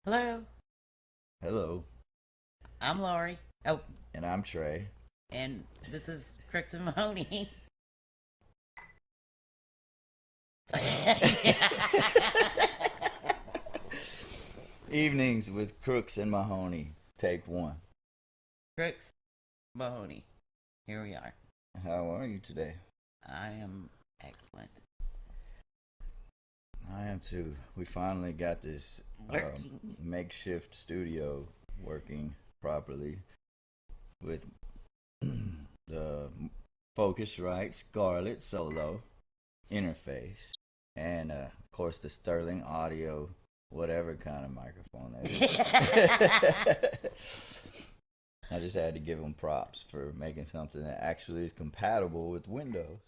Hello, Hello, I'm Laurie. Oh, and I'm Trey. and this is Crooks and Mahoney. Evenings with Crooks and Mahoney. Take one. Crooks, Mahoney. Here we are. How are you today? I am excellent. I am too. We finally got this Working. makeshift studio working properly with the Focusrite Scarlett Solo interface and, of course, the Sterling Audio, whatever kind of microphone that is. I just had to give them props for making something that actually is compatible with Windows.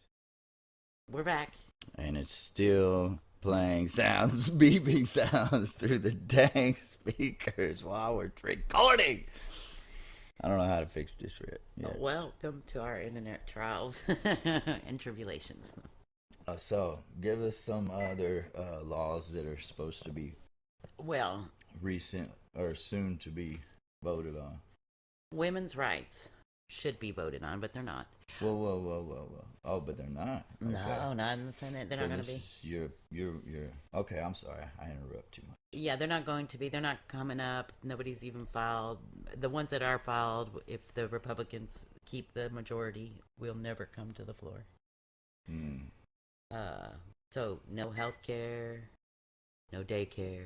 We're back. And it's still playing sounds, beeping sounds through the dang speakers while we're recording. I don't know how to fix this yet. Welcome to our internet trials and tribulations. So, give us some other laws that are supposed to be Well, recent or soon to be voted on. women's rights should be voted on, but they're not. Whoa. Oh, but they're not. Okay. No, not in the Senate. They're not going to be. You're okay. I'm sorry. I interrupt too much. Yeah, they're not going to be. They're not coming up. Nobody's even filed. The ones that are filed, if the Republicans keep the majority, will never come to the floor. So no health care, no daycare,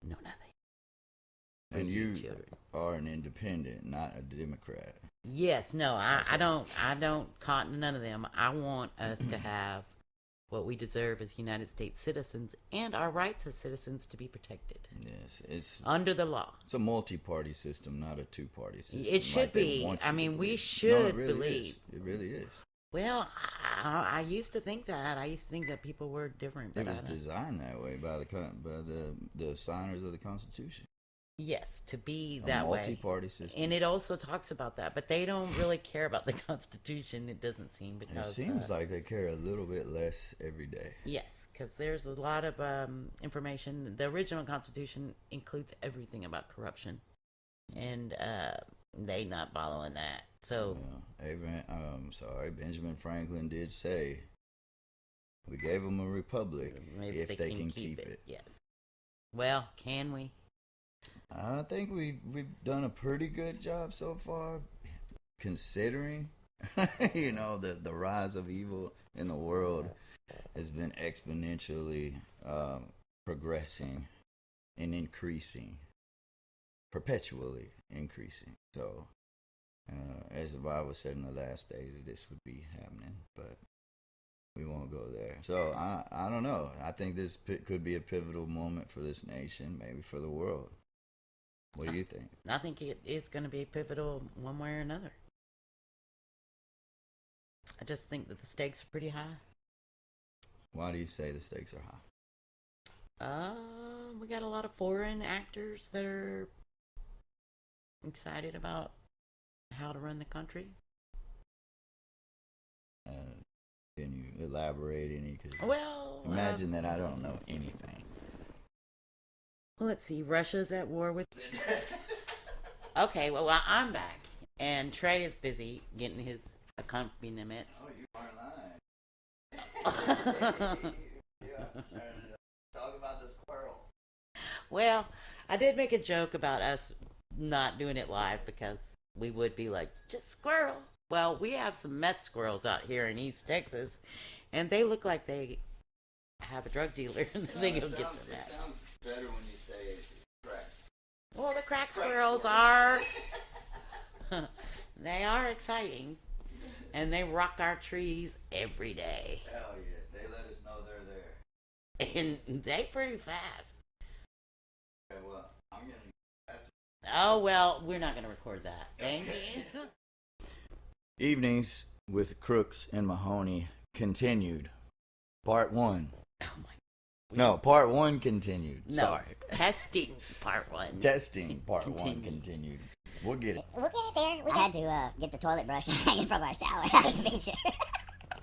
no nothing. For And you children. are an independent, not a Democrat. Yes, no, I don't cotton none of them. I want us to have what we deserve as United States citizens and our rights as citizens to be protected. Yes, it's Under the law. It's a multi-party system, not a two-party system. It should like they be. want you I to mean, we believe. should No, it really believe. Is. It really is. Well, I used to think that. I used to think that people were different. But It was I don't. designed that way by the signers of the Constitution. Yes, to be A that way. multi-party system. And it also talks about that, but they don't really care about the Constitution. It doesn't seem It because seems like they care a little bit less every day. yes, because there's a lot of information. The original Constitution includes everything about corruption, and they not following that. So Benjamin Franklin did say we gave them a republic maybe if they can keep it. Yes. Well, can we? I think we've done a pretty good job so far, considering the rise of evil in the world has been exponentially progressing and increasing, perpetually increasing. So, as the Bible said in the last days, this would be happening, but we won't go there. So I don't know. I think this could be a pivotal moment for this nation, maybe for the world. What do you think? I think it is going to be pivotal one way or another. I just think that the stakes are pretty high. Why do you say the stakes are high? We got a lot of foreign actors that are excited about how to run the country. Can you elaborate any? Cause Well, imagine that I don't know anything. Let's see. Russia's at war with. Okay, well, I'm back, and Trey is busy getting his accompaniments. Oh, you aren't lying. Talk about the squirrels. Well, I did make a joke about us not doing it live because we would be like, just squirrel. Well, we have some meth squirrels out here in East Texas, and they look like they have a drug dealer. They go get the meth. It sounds better when you say crack. Well, the crack squirrels are. They are exciting, and they rock our trees every day. Hell yes, they let us know they're there. And they pretty fast. Okay, well, I'm gonna. Oh, well, we're not going to record that. Thank you. Evenings with Crooks and Mahoney continued. Part 1. Oh, my. No, part 1 continued. No, Sorry. testing part 1. Testing part 1 Continued. continued. We'll get it. We'll get it there. I had to get the toilet brush hanging from our shower out of the picture in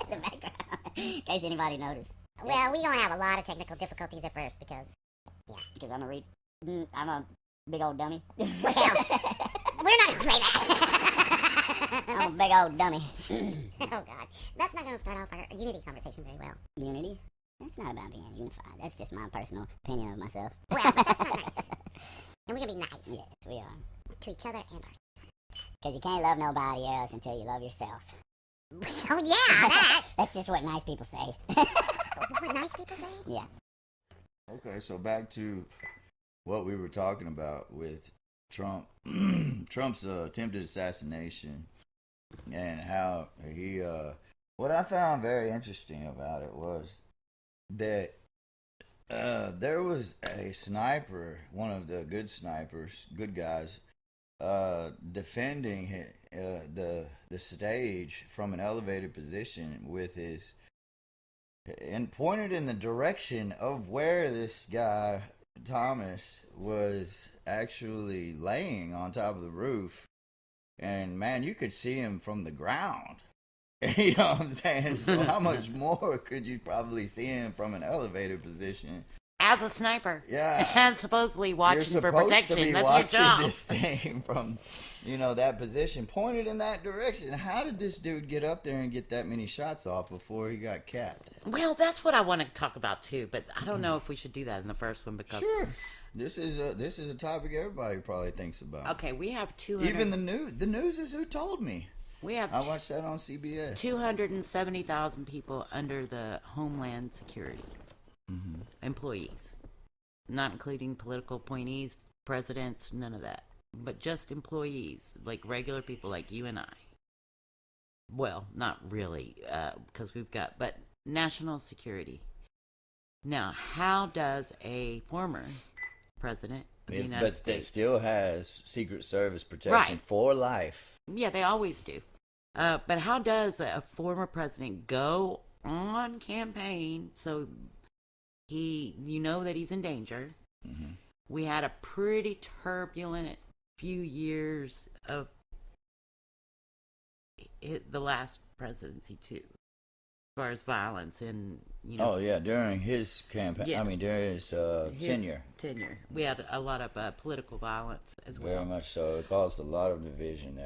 the background, in case anybody noticed. Well, we don't have a lot of technical difficulties at first because Yeah, because I'm a big old dummy. Well, we're not gonna say that. I'm a big old dummy. Oh God, that's not gonna start off our unity conversation very well. Unity? That's not about being unified. That's just my personal opinion of myself. Well, but that's not nice. And we're gonna be nice Yes, we are. to each other and ourselves. Because you can't love nobody else until you love yourself. Oh yeah, that. That's just what nice people say. What nice people say. Yeah. Okay, so back to what we were talking about with Trump, Trump's attempted assassination, and how he. What I found very interesting about it was that there was a sniper, one of the good snipers, good guys, defending the stage from an elevated position with his, and pointed in the direction of where this guy Thomas was actually laying on top of the roof, and man, you could see him from the ground. You know what I'm saying? So how much more could you probably see him from an elevated position? As a sniper. Yeah. And supposedly watching You're for supposed protection. to be That's your watching job. this thing from, that position, pointed in that direction. How did this dude get up there and get that many shots off before he got capped? Well, that's what I want to talk about too, but I don't know if we should do that in the first one because Sure. This is a topic everybody probably thinks about. okay, we have 200. Even the news. The news is who told me. we have I watched that on CBS. 270,000 people under the Homeland Security employees, not including political appointees, presidents, none of that, but just employees, like regular people like you and I. Well, not really, because we've got, but national security. Now, how does a former president of the United But that States still has Secret Service protection Right. for life. Yeah, they always do. But how does a former president go on campaign so you know that he's in danger? Mm-hmm. We had a pretty turbulent few years of the last presidency too, as far as violence and Oh yeah, during his campaign. Yes. I mean, during his tenure. We had a lot of political violence as well. Very much so. It caused a lot of division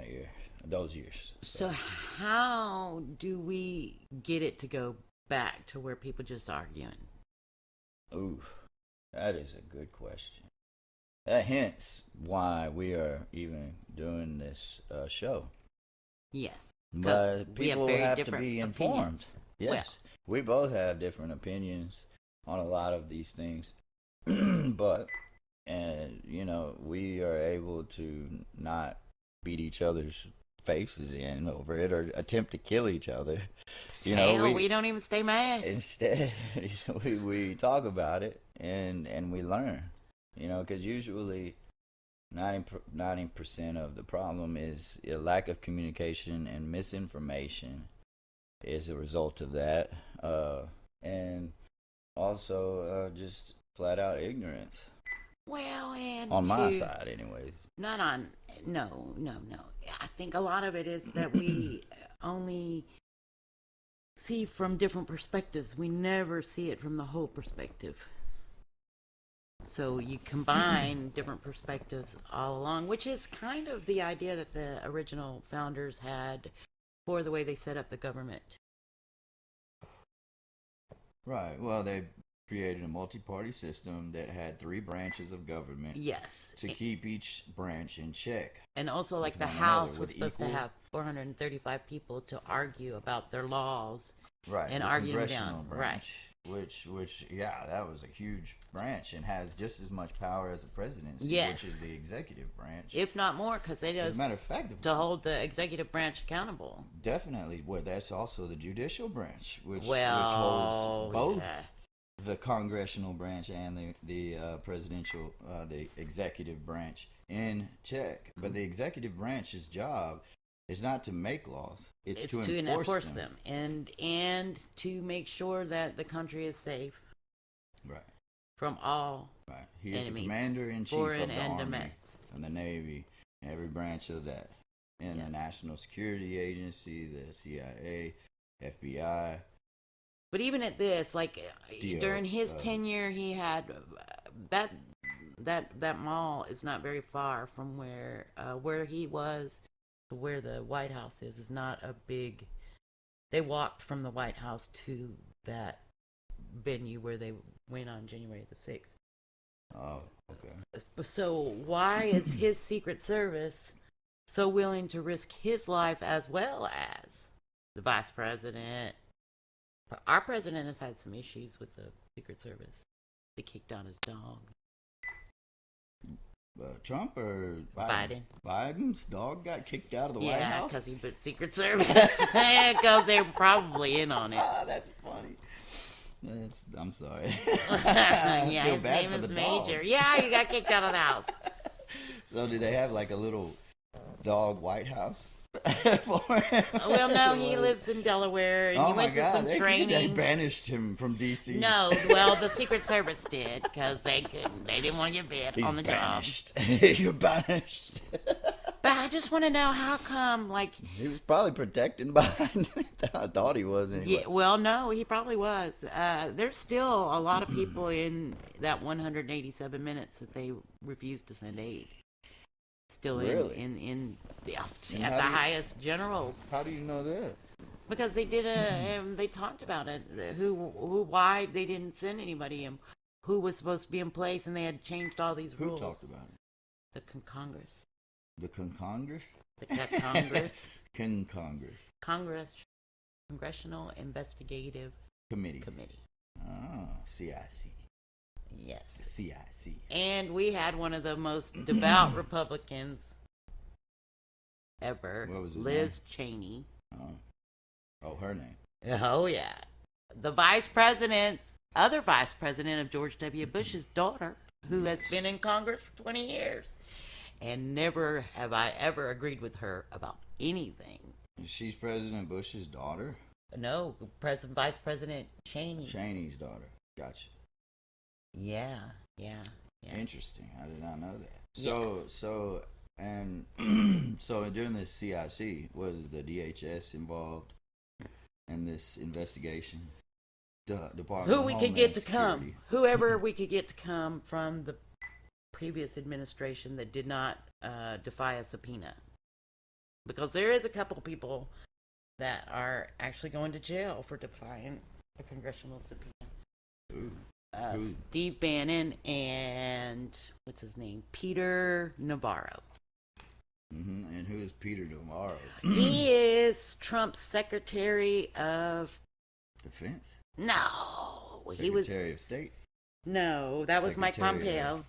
those years. So how do we get it to go back to where people just arguing? Ooh, that is a good question. That hints why we are even doing this show. Yes. But we have people very have to different be informed. opinions. Yes, we both have different opinions on a lot of these things, but we are able to not beat each other's faces in over it or attempt to kill each other. Hell, we don't even stay mad. Instead, we talk about it and we learn. Because usually 90% of the problem is a lack of communication, and misinformation is a result of that, and also just flat out ignorance. Well, and On my side, anyways. Not on. No. I think a lot of it is that we only see from different perspectives. We never see it from the whole perspective. So you combine different perspectives all along, which is kind of the idea that the original founders had for the way they set up the government. Right. Well, they created a multi-party system that had 3 branches of government. Yes. To keep each branch in check. And also, like, with the one House another, was with supposed to equal- have 435 people to argue about their laws. Right. And the argue them congressional down. branch, which that was a huge branch and has just as much power as the presidency, Yes. which is the executive branch. If not more, because they As just a matter of fact, to hold the executive branch accountable. definitely. Well, that's also the judicial branch, which Well, holds both yeah. the congressional branch and the presidential, the executive branch in check. But the executive branch's job is not to make laws; it's to enforce them. and to make sure that the country is safe Right. from all Right. He is the enemies, commander in chief foreign of the and Army domestic. and the Navy, every branch of that, and Yes. the National Security Agency, the CIA, FBI. But even at this, like DO, during his tenure, he had that mall is not very far from where he was to where the White House is not a big. They walked from the White House to that venue where they went on January the 6th. Oh, okay. So why is his Secret Service so willing to risk his life as well as the vice president? Our president has had some issues with the Secret Service. They kicked out his dog. Trump or Biden? Biden's dog got kicked out of the White Yeah, House? because he put Secret Service. Because they're probably in on it. Ah, that's funny. I'm sorry. Yeah, his name is Major. Yeah, he got kicked out of the house. So do they have like a little dog White House? Well, no, he lives in Delaware, and he went to some training. They banished him from D.C. No, well, the Secret Service did, because they didn't want to get bit on the banished. job. You're banished. But I just want to know how come, like... He was probably protecting Biden. I thought he was anyway. Yeah, well, no, he probably was. There's still a lot of people in that 187 minutes that they refused to send aid. Still Really? in the at the highest generals. How do you know that? Because they did they talked about it. Why they didn't send anybody, and who was supposed to be in place, and they had changed all these rules. Who talked about it? The Congress. The Congress? The Congress. Congress. Congressional Investigative Committee. Oh, CIC. Yes. CIC. And we had one of the most devout Republicans ever, What was his Liz Cheney. Oh, her name. Oh, yeah. The other vice president of George W. Bush's daughter, who has been in Congress for 20 years. And never have I ever agreed with her about anything. She's President Bush's daughter? No, Vice President Cheney. Cheney's daughter. Gotcha. Yeah. Interesting. I did not know that. Yes. So during this CIC, was the DHS involved in this investigation? Department Who of we could Homeland get to Security. come. Whoever we could get to come from the previous administration that did not defy a subpoena. Because there is a couple people that are actually going to jail for defying a congressional subpoena. Ooh. Steve Bannon and what's his name? Peter Navarro. Mm-hmm. And who is Peter Navarro? He is Trump's Secretary of Defense? No. Secretary He was of State? No, that was Mike Secretary Pompeo. of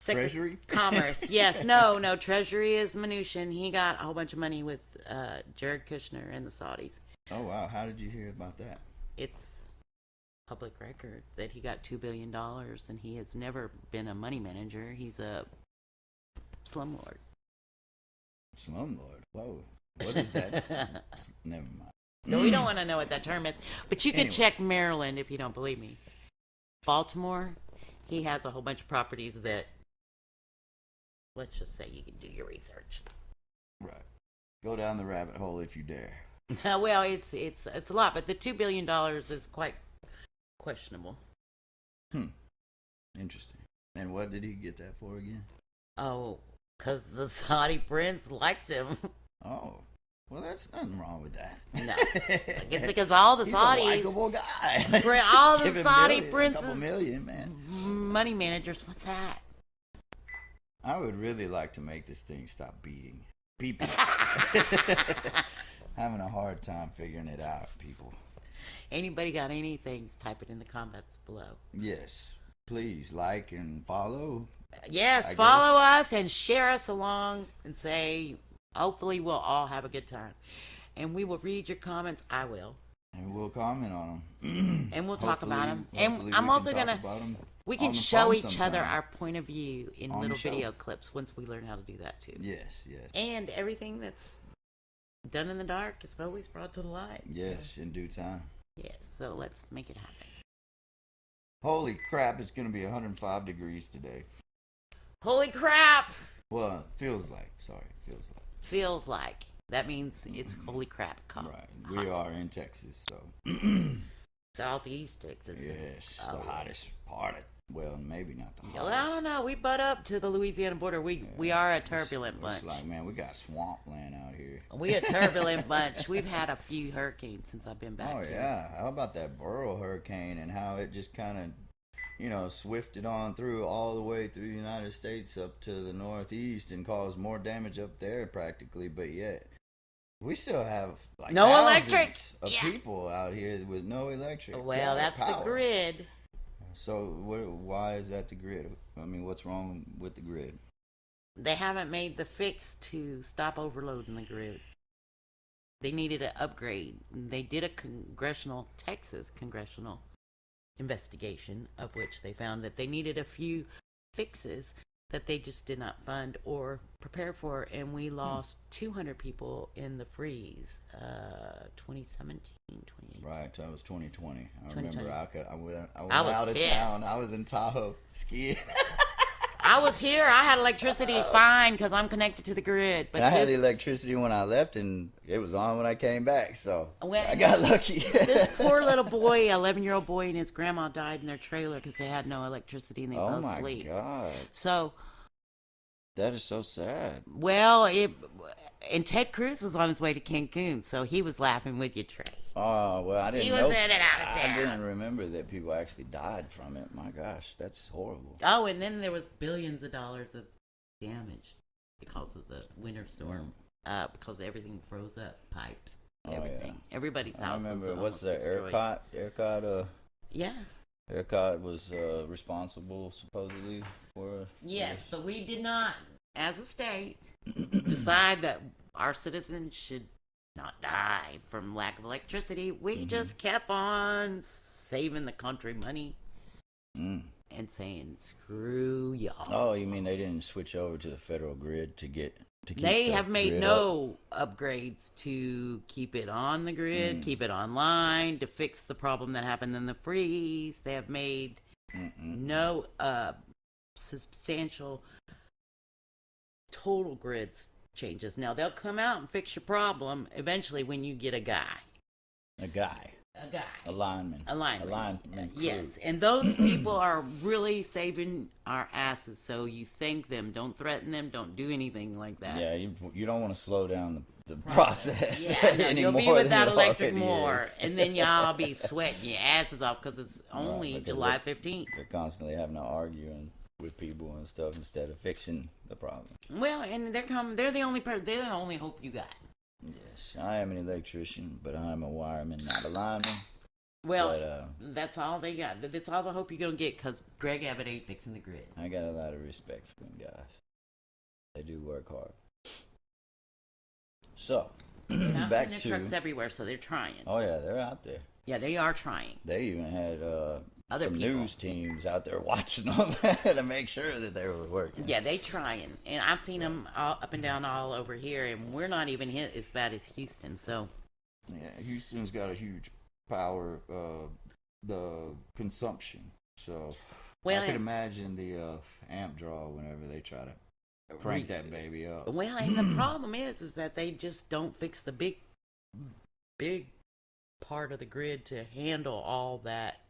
Treasury? Commerce. Yes. No, Treasury is Mnuchin. He got a whole bunch of money with Jared Kushner and the Saudis. Oh, wow. How did you hear about that? It's public record that he got $2 billion, and he has never been a money manager. He's a slumlord. Slumlord? Whoa. What is that? Never mind. No, we don't want to know what that term is. But you can Anyway. check Maryland if you don't believe me. Baltimore, he has a whole bunch of properties that, let's just say you can do your research. Right. Go down the rabbit hole if you dare. Well, it's a lot, but the $2 billion is quite questionable. Interesting. And what did he get that for again? Oh, because the Saudi prince likes him. Oh. Well, that's nothing wrong with that. No. It's because all the He's Saudis, a likable guy. all the Give him Saudi a princes, couple million, man. money managers, what's that? I would really like to make this thing stop beating. Beeping. Having a hard time figuring it out, people. Anybody got anything, type it in the comments below. Yes. Please like and follow. Yes, I follow us and share us along and say, hopefully we'll all have a good time. And we will read your comments. I will. And we'll comment on them. And we'll talk about them. Hopefully And I'm we also can going talk about 'em we on can the show phone each other sometime. our point of view in On the little show. video clips once we learn how to do that too. Yes, yes. And everything that's done in the dark is always brought to the light. Yes, in due time. Yes, so let's make it happen. Holy crap, it's going to be 105 degrees today. Holy crap! Well, feels like. Sorry, feels like. Feels like. That means it's holy crap. Right. We hot. are in Texas, so. Southeast Texas. Yes, Oh, the hottest part of Well, maybe not the Well, hottest. I don't know. We butt up to the Louisiana border. We are a turbulent bunch. It's like, man, we got swampland out here. We a turbulent bunch. We've had a few hurricanes since I've been back Oh here. yeah, how about that Burrow hurricane and how it just kind of, swifted on through all the way through the United States up to the Northeast and caused more damage up there practically, but yet we still have like No thousands electric. of Yeah. people out here with no electric. Well, that's the power. grid. So why is that the grid? I mean, what's wrong with the grid? They haven't made the fix to stop overloading the grid. They needed an upgrade. They did a Texas congressional investigation, of which they found that they needed a few fixes that they just did not fund or prepare for, and we lost 200 people in the freeze, 2017, 2018. Right, that was 2020. I 2020. remember I went I was out of pissed. town. I was in Tahoe skiing. I was here. I had electricity fine because I'm connected to the grid. But And I had the this, electricity when I left, and it was on when I came back. So Well, I got lucky. this poor little boy, 11-year-old boy, and his grandma died in their trailer because they had no electricity and they Oh fell my asleep. God, So, that is so sad. well, and Ted Cruz was on his way to Cancun, so he was laughing with you, Trey. Oh well, I didn't. He was know. in and out of I town. didn't remember that people actually died from it. My gosh, that's horrible. Oh, and then there was billions of dollars of damage because of the winter storm. Because everything froze up, pipes, Oh, everything. yeah. Everybody's I house remember was what's almost the destroyed. ERCOT? Yeah. ERCOT was responsible supposedly for. Yes, but we did not, as a state, decide that our citizens should not die from lack of electricity. We just kept on saving the country money Mm. and saying, screw y'all. Oh, you mean they didn't switch over to the federal grid to keep They the have made grid no upgrades to keep it on the grid, keep it online, to fix the problem that happened in the freeze. They have made no substantial total grids changes. Now, they'll come out and fix your problem eventually when you get a guy. A guy, a lineman, Alignment. crew. Yes, and those people are really saving our asses. So you thank them. Don't threaten them. Don't do anything like that. Yeah, you don't want to slow down the process. Yeah, no, any you'll be more than without it electric already more, is. and then y'all be sweating your asses off because it's only because July 15th. They're constantly having to arguing with people and stuff instead of fixing the problem. Well, and they're the only they're the only hope you got. Yes, I am an electrician, but I'm a wireman, not a lineman. Well, But, that's all they got. That's all the hope you're gonna get because Greg Abbott ain't fixing the grid. I got a lot of respect for them guys. They do work hard. So, And I've back seen to their trucks everywhere, so they're trying. oh yeah, they're out there. Yeah, they are trying. They even had Other some people. news teams out there watching them to make sure that they were working. Yeah, they trying, and I've seen them all up and down all over here, and we're not even hit as bad as Houston. So Yeah, Houston's got a huge power, the consumption. So well, I could imagine the amp draw whenever they try to crank that baby up. Well, and the problem is that they just don't fix the big part of the grid to handle all that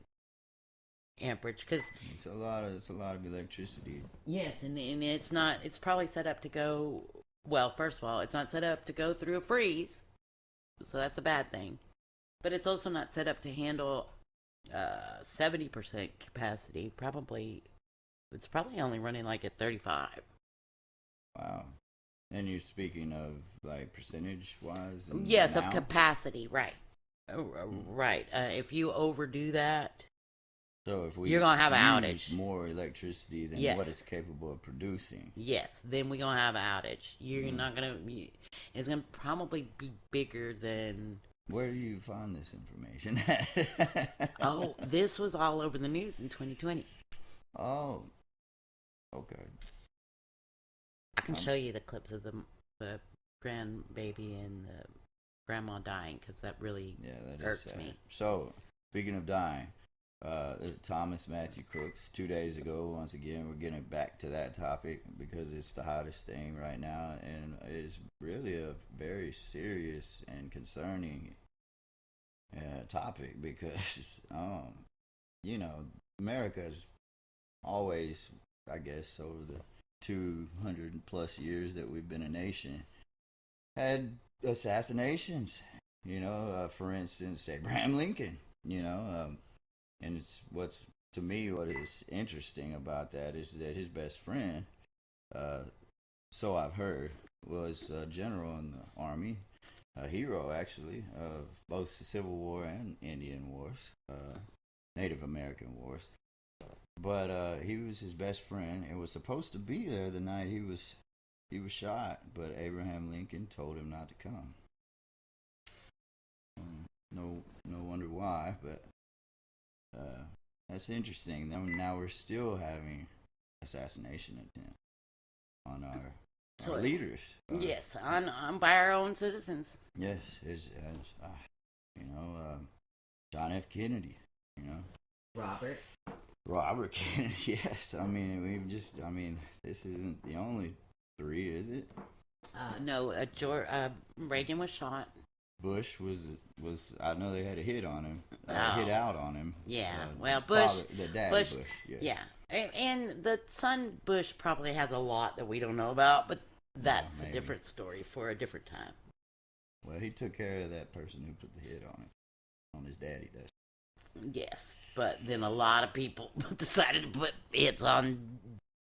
amperage. Because It's a lot of electricity. yes, and it's not. It's probably set up to go. Well, first of all, it's not set up to go through a freeze, so that's a bad thing. But it's also not set up to handle 70% capacity. Probably, it's probably only running like at 35. Wow. And you're speaking of like percentage wise? Yes, of capacity, right. Right. If you overdo that, So if we you're gonna have an use outage. more electricity than Yes. what it's capable of producing. yes, then we're gonna have an outage. You're not gonna. It's gonna probably be bigger than. Where do you find this information? Oh, this was all over the news in 2020. Oh. Okay. I can show you the clips of the grandbaby and the grandma dying because that really Yeah, that is irked sad. me. So, speaking of dying, Thomas Matthew Crooks, 2 days ago, once again, we're getting back to that topic because it's the hottest thing right now, and it's really a very serious and concerning topic because, America's always, I guess, over the 200 plus years that we've been a nation, had assassinations. For instance, Abraham Lincoln. And it's what's to me what is interesting about that is that his best friend, so I've heard, was a general in the army, a hero actually of both the Civil War and Indian Wars, Native American Wars. But he was his best friend and was supposed to be there the night he was shot, but Abraham Lincoln told him not to come. No wonder why, but that's interesting. Now we're still having assassination attempt on our leaders. Yes, on by our own citizens. Yes, John F. Kennedy. Robert Kennedy. Yes, this isn't the only three, is it? No, Reagan was shot. Bush was. I know they had a hit on him. Hit out on him. Yeah. Bush. The dad Bush. Yeah. And the son Bush probably has a lot that we don't know about, but that's a different story for a different time. Well, he took care of that person who put the hit on him, on his daddy. Yes, but then a lot of people decided to put hits on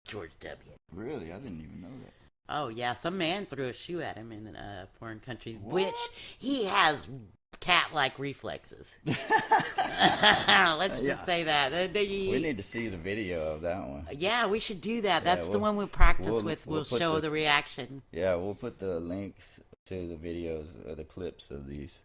George W. Really? I didn't even know that. Oh, yeah. Some man threw a shoe at him in a foreign country, What? which he has cat-like reflexes. Let's just say that. We need to see the video of that one. Yeah, we should do that. That's the we'll- one we practice we'll- with. we'll We'll put show the reaction. Yeah, we'll put the links to the videos or the clips of these.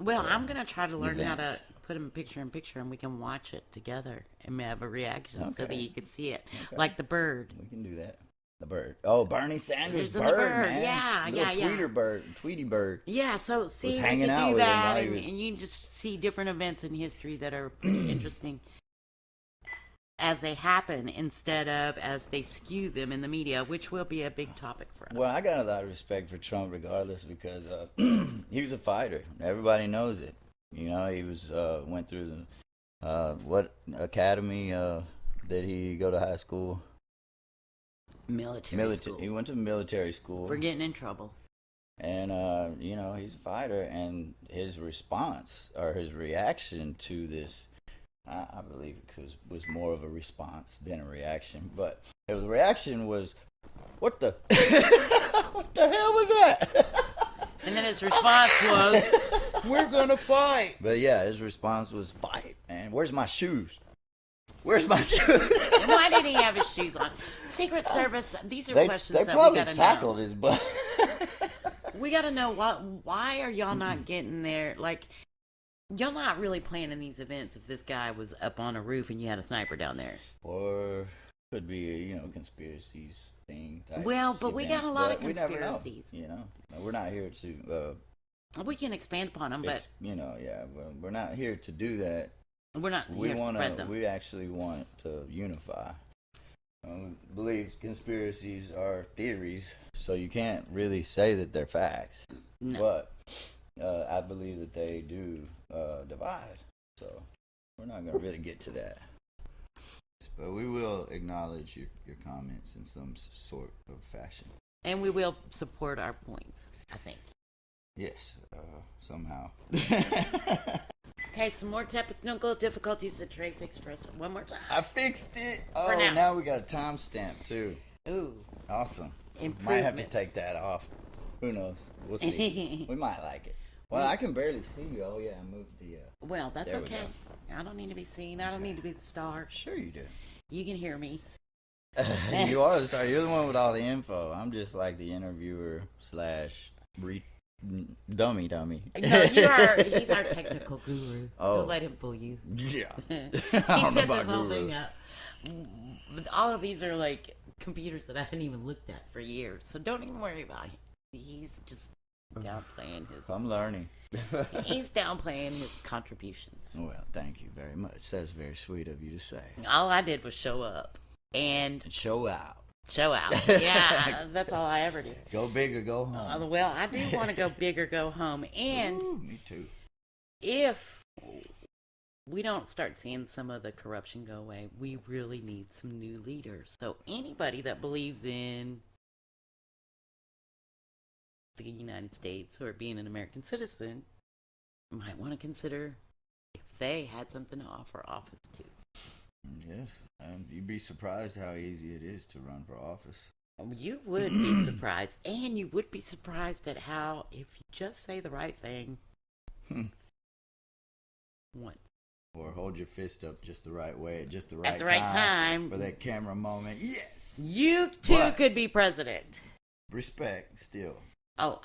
Well, I'm going to try to learn how to events. put them picture-in-picture, and we can watch it together and have a reaction so that Okay. you can see it. Okay. Like the bird. We can do that. The bird. Oh, Bernie Sanders' There's the bird, bird. man. Yeah, Little Tweety bird. Yeah, so see, we hanging can out do with him that, while he and, was- and you can just see different events in history that are pretty interesting as they happen instead of as they skew them in the media, which will be a big topic for us. Well, I got a lot of respect for Trump regardless because he was a fighter. Everybody knows it. He was went through the what academy did he go to high school? military school. He went to military school. For getting in trouble. And he's a fighter, and his response or his reaction to this, I believe it was more of a response than a reaction. But the reaction was, "What the, what the hell was that?" And then his response was, "We're gonna fight." But yeah, his response was, "Fight, man. Where's my shoes? Where's my shoes?" And why did he have his shoes on? Secret Service. These are They questions that we probably gotta tackled know. his butt. We gotta know why are y'all not getting there? Like, y'all not really planning these events if this guy was up on a roof and you had a sniper down there. Or could be a conspiracies thing. Type Well, but we got a lot of but we never know, conspiracies. We're not here to. We can expand upon them, but we're not here to do that. we're not We here to spread them. We actually want to unify. Believe conspiracies are theories, so you can't really say that they're facts. No. But I believe that they do divide. So we're not going to really get to that. But we will acknowledge your comments in some sort of fashion. And we will support our points, I think. Yes, somehow. Okay, some more technical difficulties that Trey fixed for us one more time. I fixed it. For Oh, now. now we got a timestamp too. Ooh. Awesome. Might have to Improvements. take that off. Who knows? We'll see. We might like it. Well, I can barely see you. Oh yeah, I moved the. Well, that's There we okay. I don't need to be seen. I don't need to be the star. Sure you do. You can hear me. You are the star. You're the one with all the info. I'm just like the interviewer / dummy. No, he's our technical guru. Oh. Don't let him fool you. Yeah. He I don't know set about this whole guru. thing up. But all of these are like computers that I hadn't even looked at for years. So don't even worry about it. He's just downplaying his I'm learning. he's downplaying his contributions. Well, thank you very much. That's very sweet of you to say. All I did was show up and And show out. show out. Yeah, that's all I ever do. Go big or go home. Well, I do want to go big or go home. And Ooh, me too. if we don't start seeing some of the corruption go away, we really need some new leaders. So anybody that believes in the United States or being an American citizen might want to consider if they had something to offer office too. Yes, you'd be surprised how easy it is to run for office. You would be surprised, and you would be surprised at how, if you just say the right thing, once. Or hold your fist up just the right way at just the right, At the right time. for that camera moment. Yes! You too But- could be president. Respect, still. Oh,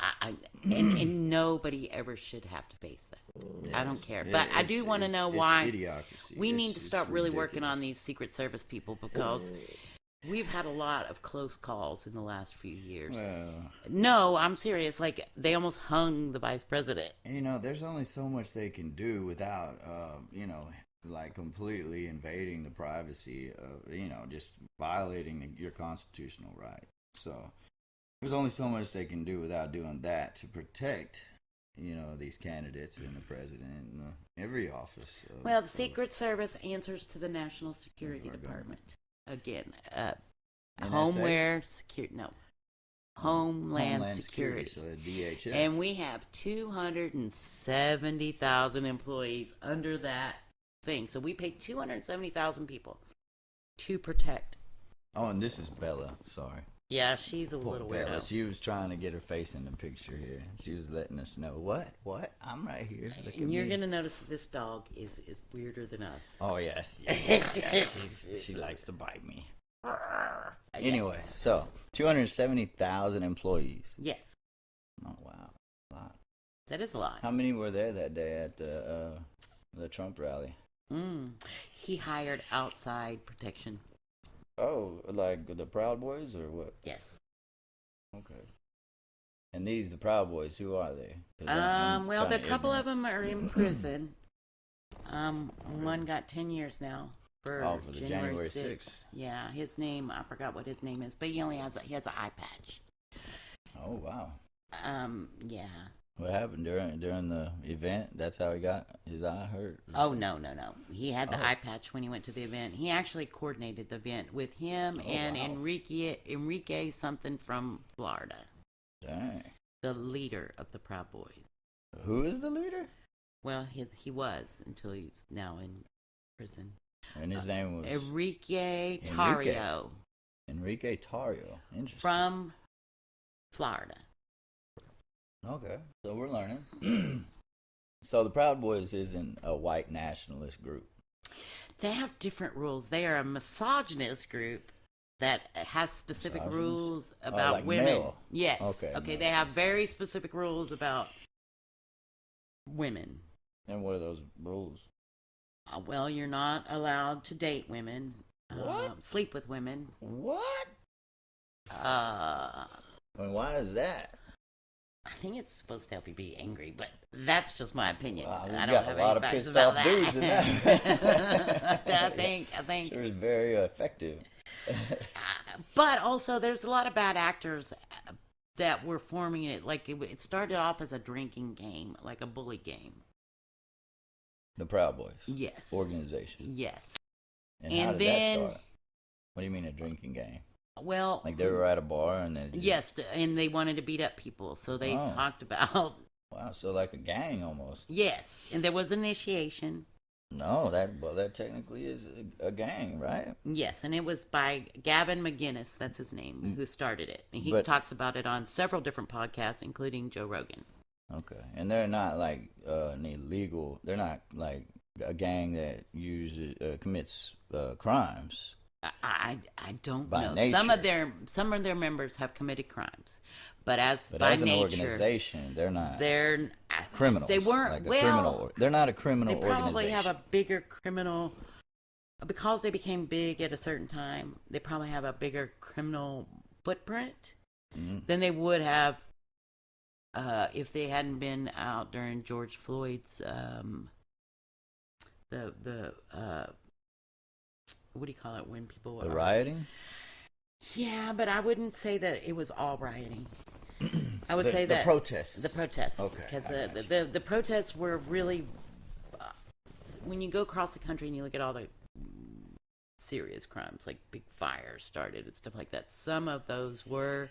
and nobody ever should have to face that. I don't Yes. care. But I do want to know why Idiocracy. we need to It's start really working on ridiculous. these Secret Service people, because we've had a lot of close calls in the last few years. Well, No, I'm serious. Like, they almost hung the vice president. there's only so much they can do without, like completely invading the privacy of, just violating your constitutional right. So there's only so much they can do without doing that to protect, these candidates and the president and every office. Well, the Secret Service answers to the National Security Of our Department. Again, NSA? Homeland Security. So the DHS. And we have 270,000 employees under that thing. So we pay 270,000 people to protect. Oh, and this is Bella. Sorry. Yeah, she's a Poor little Bella. weirdo. She was trying to get her face in the picture here. She was letting us know, what? I'm right here. Look at And you're me. going to notice that this dog is weirder than us. Oh, yes. She likes to bite me. Yeah. Anyway, so 270,000 employees. Yes, Oh, wow. A lot. that is a lot. How many were there that day at the Trump rally? He hired outside protection. Oh, like the Proud Boys or what? Yes. Okay. And the Proud Boys, who are they? 'Cause I'm Well, kinda a couple ignorant. of them are in prison. One got 10 years now for, For the January 6th. Yeah, his name, I forgot what his name is, but he has an eye patch. Oh, wow. Yeah. What happened during the event? That's how he got his eye hurt? Oh, no. He had the Oh. eye patch when he went to the event. He actually coordinated the event with him and wow. Enrique something from Florida, Dang. the leader of the Proud Boys. Who is the leader? Well, he was until he's now in prison. And his name was Enrique Tarrio Enrique Tarrio. Interesting. from Florida. Okay, so we're learning. So the Proud Boys isn't a white nationalist group. They have different rules. They are a misogynist group that has specific Misogynist? rules about like women. male. Yes. Okay, They have very specific rules about women. And what are those rules? Well, you're not allowed to date women. What? Sleep with women. What? I And why is that? think it's supposed to help you be angry, but that's just my opinion. Wow, we I got don't a have lot any of facts pissed about off dudes in that. I think. Sure is very effective. But also, there's a lot of bad actors that were forming it. Like it started off as a drinking game, like a bully game. The Proud Boys Yes. organization. Yes. And how And did then- that start? What do you mean a drinking game? Well, Like they were at a bar and then yes, and they wanted to beat up people, so they Oh. talked about Wow, so like a gang almost. yes, and there was initiation. No, that technically is a gang, right? Yes, and it was by Gavin McGinnis, that's his name, who started it. And he But- talks about it on several different podcasts, including Joe Rogan. Okay, and they're not like an illegal. They're not like a gang that uses commits crimes. I don't By know. nature. Some of their members have committed crimes, but as But by as an nature, organization, they're not they're criminals. They weren't. Like a well, criminal. They're not a criminal they probably organization. have a bigger criminal because they became big at a certain time. They probably have a bigger criminal footprint Mhm. than they would have if they hadn't been out during George Floyd's what do you call it when people The are rioting. Yeah, but I wouldn't say that it was all rioting. I would say the that protests. the protests. Okay, Because I got the protests were really when you go across the country and you look at all the serious crimes, like big fires started and stuff like that, some of those were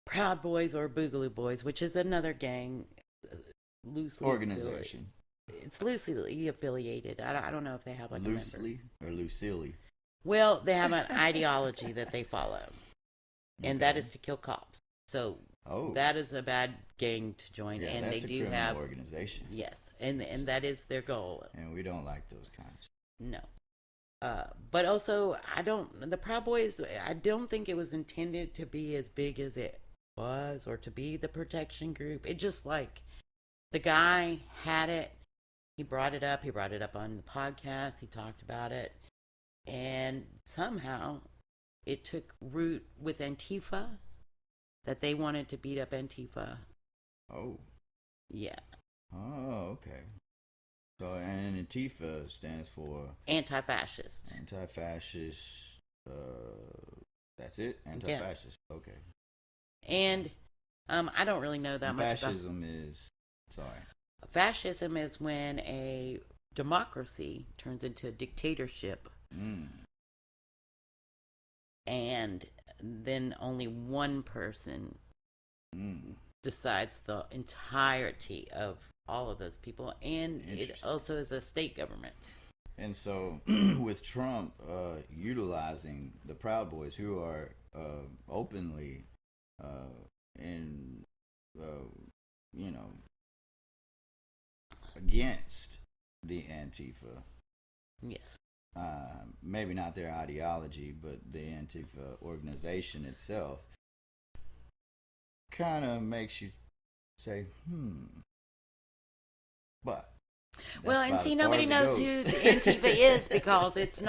Proud Boys or Boogaloo Boys, which is another gang, loosely Organization. it's loosely affiliated. I don't know if they have like Loosely or Lucille? Well, they have an ideology that they follow, and that Okay. is to kill cops. So Oh, that is a bad gang to join, yeah, and that's they a do criminal have organization, yes, and that is their goal. and we don't like those kinds. No. But also, the Proud Boys, I don't think it was intended to be as big as it was or to be the protection group. It just like the guy had it, he brought it up on the podcast, he talked about it, and somehow it took root with Antifa that they wanted to beat up Antifa. Oh, Yeah. oh, okay. So, and Antifa stands for Anti fascist. anti-fascist. That's it. Anti-fascist. Okay. And I don't really know that And much about fascism is. Sorry. fascism is when a democracy turns into a dictatorship, and then only one person decides the entirety of all of those people, and it Interesting. also is a state government. And so, with Trump utilizing the Proud Boys, who are openly in, you know, against the Antifa, Yes. maybe not their ideology, but the Antifa organization itself, kind of makes you say, But Well, that's and about see, as far nobody as it knows who goes. the Antifa is because it's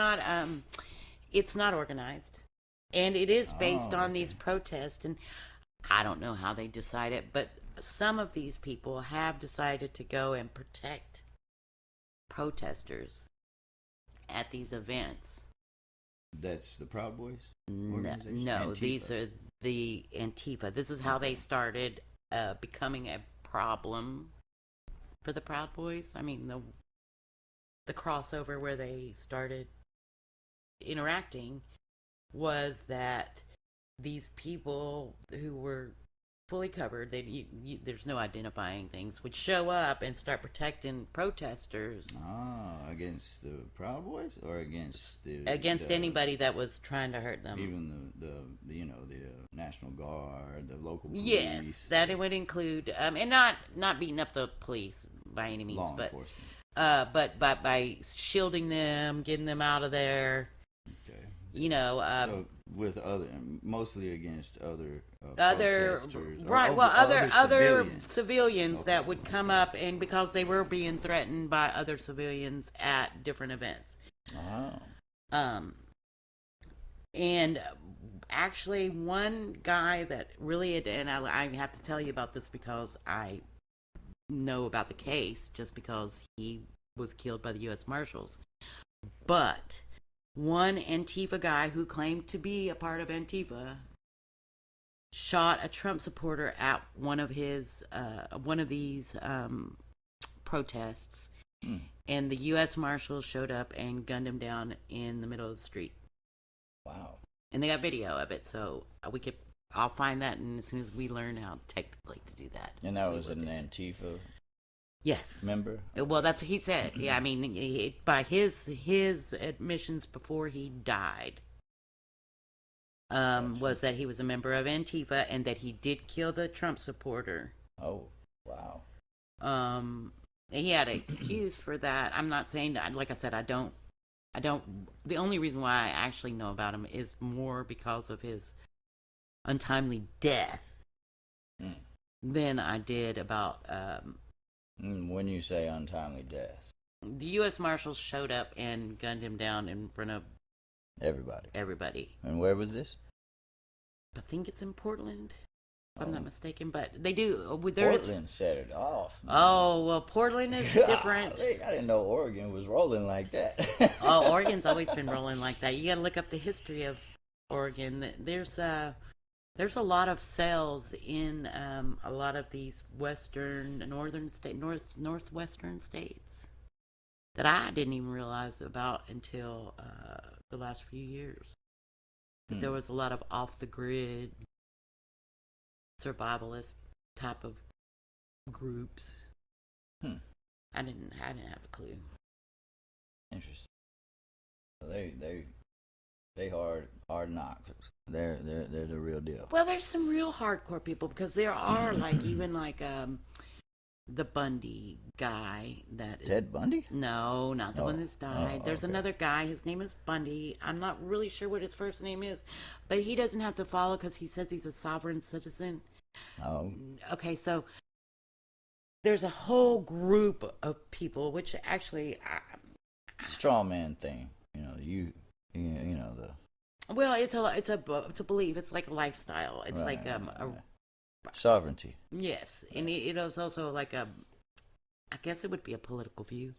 not organized, and it is based on these protests. And I don't know how they decide it, but some of these people have decided to go and protect protesters at these events. That's the Proud Boys No, organization? Antifa. these are the Antifa. This is how they started becoming a problem for the Proud Boys. I mean, the crossover where they started interacting was that these people who were fully covered, there's no identifying things, would show up and start protecting protesters Against the Proud Boys or against anybody that was trying to hurt them. even the National Guard, the local police, Yes, that it would include, and not beating up the police by any means, law but enforcement. but by shielding them, getting them out of there. Okay. So with mostly against other other protesters, or right, well, other civilians. civilians Okay. that would come up, and because they were being threatened by other civilians at different events. Oh. And actually, one guy that really, and I have to tell you about this because I know about the case, just because he was killed by the U.S. Marshals. But one Antifa guy who claimed to be a part of Antifa shot a Trump supporter at one of these protests, and the U.S. Marshals showed up and gunned him down in the middle of the street. Wow. And they got video of it, so I'll find that, and as soon as we learn how technically to do that. And that we was will an do. Antifa Yes. member? Well, that's what he said. Yeah, I mean, by his admissions before he died, was that he was a member of Antifa and that he did kill the Trump supporter. Oh, wow. He had an excuse for that. I'm not saying that. Like I said, I don't. The only reason why I actually know about him is more because of his untimely death than I did about. When you say untimely death, The U.S. Marshals showed up and gunned him down in front of everybody. And where was this? I think it's in Portland, if I'm not mistaken. But they do. Portland set it off. Man. Oh, well, Portland is different. I didn't know Oregon was rolling like that. Oh, Oregon's always been rolling like that. You got to look up the history of Oregon. There's a lot of cells in a lot of these northwestern states. that I didn't even realize about until the last few years. That there was a lot of off the grid survivalist type of groups. I didn't have a clue. Interesting. So they hard knocks. They're the real deal. Well, there's some real hardcore people because there are like even like the Bundy guy that is, Ted Bundy? No, not the one that's died. There's okay. another guy. His name is Bundy. I'm not really sure what his first name is, but he doesn't have to follow because he says he's a sovereign citizen. Oh. Okay, so there's a whole group of people, which actually, Straw man thing. You know, you know the well, it's a belief. It's like a lifestyle. It's like a sovereignty. yes, and it is also like I guess it would be a political view.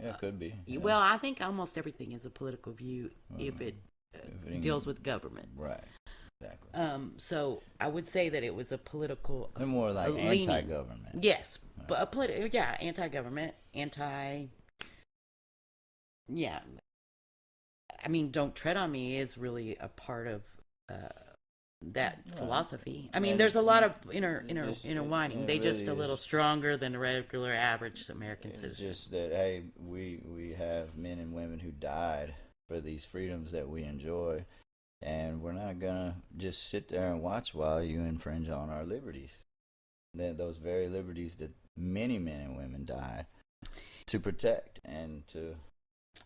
Yeah, it could be. Yeah. Well, I think almost everything is a political view if it deals with government. Right. Exactly. So I would say that it was a political. They're more like leaning. anti-government. Yes, but anti-government, yeah. I mean, "Don't Tread on Me" is really a part of that philosophy. I mean, there's a lot of intertwining. They just a little stronger than the regular average American It's citizen. just that hey, we have men and women who died for these freedoms that we enjoy, and we're not gonna just sit there and watch while you infringe on our liberties. Those very liberties that many men and women died to protect and to.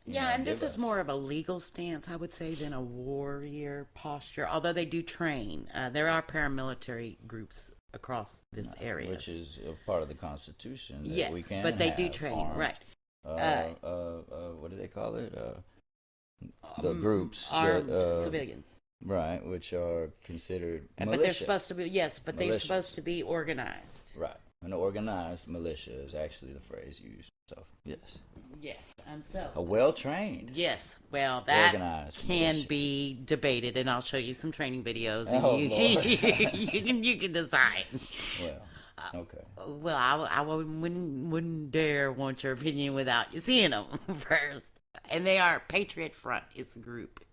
Yeah, and this give is us. more of a legal stance, I would say, than a warrior posture. Although they do train, there are paramilitary groups across this area, which is a part of the Constitution. That yes, we can but they do have train, armed, right? What do they call it? The groups, armed that, civilians, right? Which are considered but militia. they're supposed to be they're Militias. supposed to be organized, Right. An organized militia is actually the phrase used. So yes, yes, and so a well-trained. yes, well, that Organized can militia. be debated, and I'll show you some training videos, and Oh, you, Lord. you can decide. Well, okay. Well, I wouldn't dare want your opinion without you seeing them first. And they are Patriot Front is the group.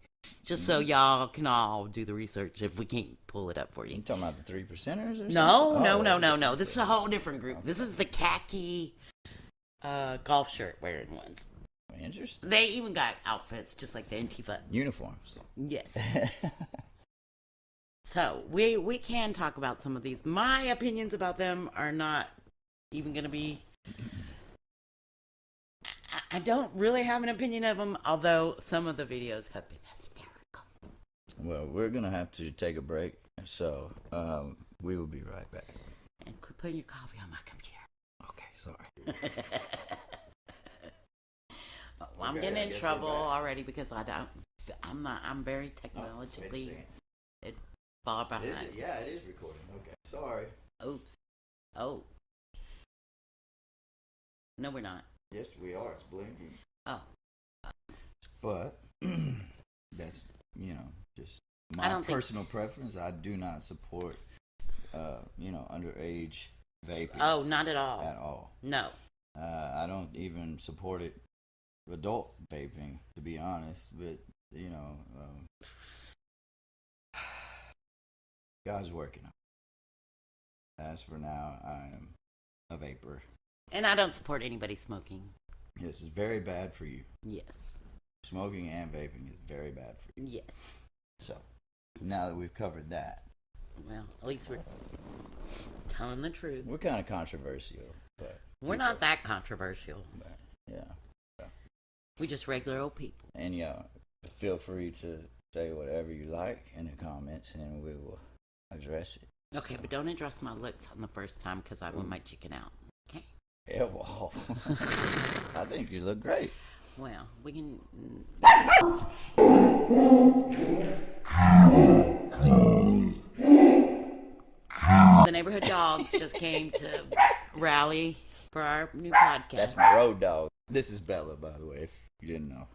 Just so y'all can all do the research if we can't pull it up for You you. talking about the 3%ers or something? No, Oh, no. This is a whole different group. This is the khaki golf shirt wearing ones. Interesting. They even got outfits just like the Antifa. Uniforms. Yes. So we can talk about some of these. My opinions about them are not even going to be. I don't really have an opinion of them, although some of the videos have been hysterical. Well, we're gonna have to take a break, so we will be right back. And quit putting your coffee on my computer. Okay, sorry. Well, I'm Okay, getting I in guess we're trouble back. already because I'm very technologically far behind. Is it? Yeah, it is recording. Okay, sorry. Oops. Oh. No, we're not. Yes, we are. It's blinking. Oh. But that's just I my don't think- personal preference. I do not support underage vaping Oh, not at all. at all. No. I don't even support it adult vaping, to be honest. But God's working on it. As for now, I am a vapor. And I don't support anybody smoking. This is very bad for you. Yes. Smoking and vaping is very bad for you. Yes. So, now that we've covered that, Well, at least we're telling the truth. we're kind of controversial, but We're not that controversial. but, yeah. We just regular old people. And feel free to say whatever you like in the comments, and we will address it. Okay, but don't address my looks on the first time because I might chicken out. Okay? Yeah, well, I think you look great. Well, we can. The neighborhood dogs just came to rally for our new podcast. That's my road dog. This is Bella, by the way, if you didn't know.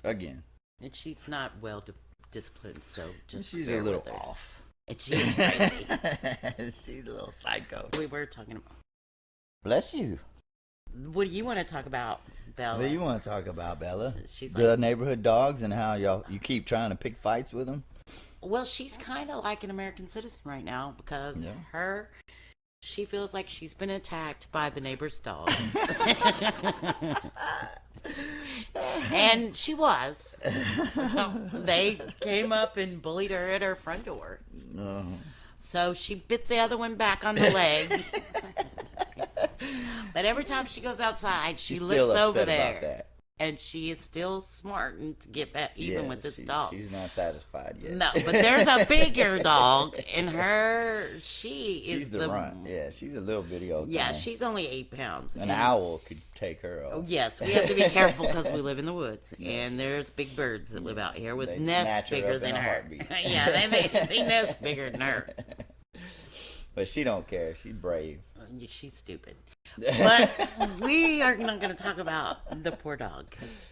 Again, And she's not well disciplined, so just she's bear a little with her. off. And she's crazy. She's a little psycho. We were talking about. Bless you. What do you want to talk about, Bella? What do you want to talk about, Bella? She's The like, neighborhood dogs and how you keep trying to pick fights with them. well, she's kind of like an American citizen right now because Yeah. she feels like she's been attacked by the neighbor's dogs. And she was. They came up and bullied her at her front door. No. So she bit the other one back on the leg. But every time she goes outside, she She's looks still over upset there. about that. And she is still smart and to get back even with this dog. She's not satisfied yet. No, but there's a bigger dog, and she's She's the runt. Yeah, she's a little bitty old Yeah, thing. she's only 8 pounds. An owl could take her off. Yes, we have to be careful because we live in the woods, and there's big birds that live out here with They'd nests snatch her bigger up than in a her. heartbeat. Yeah, they nest bigger than her. But she don't care. She's brave. She's stupid. But we are not going to talk about the poor dog because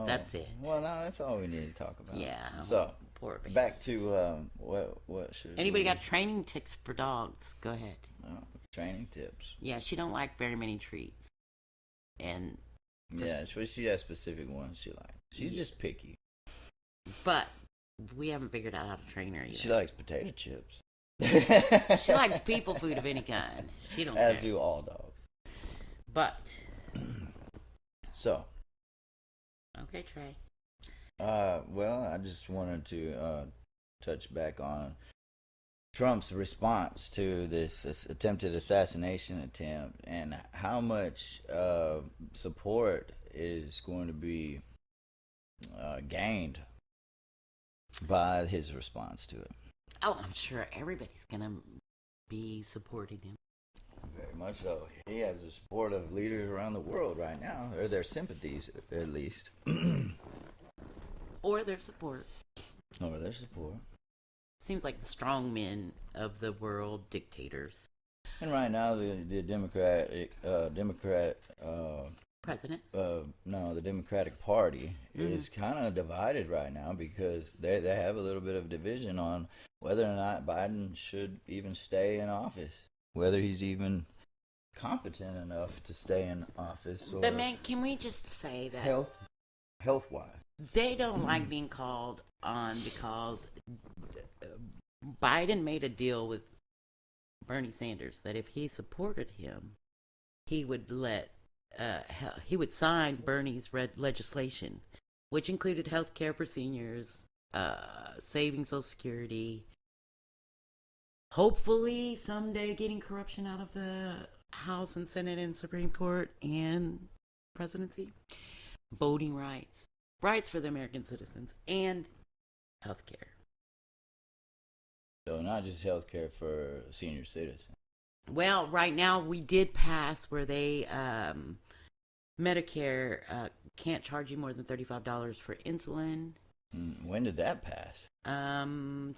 that's it. Well, no, that's all we need to talk about. Yeah. So Poor baby. back to what should Anybody we... got training tips for dogs? Go ahead. training tips? Yeah, she don't like very many treats. And Yeah, she has specific ones she likes. She's just picky. but we haven't figured out how to train her yet. She likes potato chips. She likes people food of any kind. She don't As care. do all dogs. But So, okay, Trey. well, I just wanted to touch back on Trump's response to this attempted assassination attempt and how much support is going to be gained by his response to it. Oh, I'm sure everybody's gonna be supporting him. Very much so. He has the support of leaders around the world right now, or their sympathies at least. Or their support. Or their support. Seems like the strong men of the world dictators. And right now, the President. the Democratic Party is kind of divided right now because they have a little bit of division on whether or not Biden should even stay in office, whether he's even competent enough to stay in office. Or But man, can we just say that health wise, they don't like being called on because Biden made a deal with Bernie Sanders that if he supported him, he would sign Bernie's legislation, which included health care for seniors, saving Social Security, hopefully someday getting corruption out of the House and Senate and Supreme Court and presidency, voting rights for the American citizens, and health care. so not just health care for senior citizens. Well, right now we did pass where they Medicare can't charge you more than $35 for insulin. When did that pass?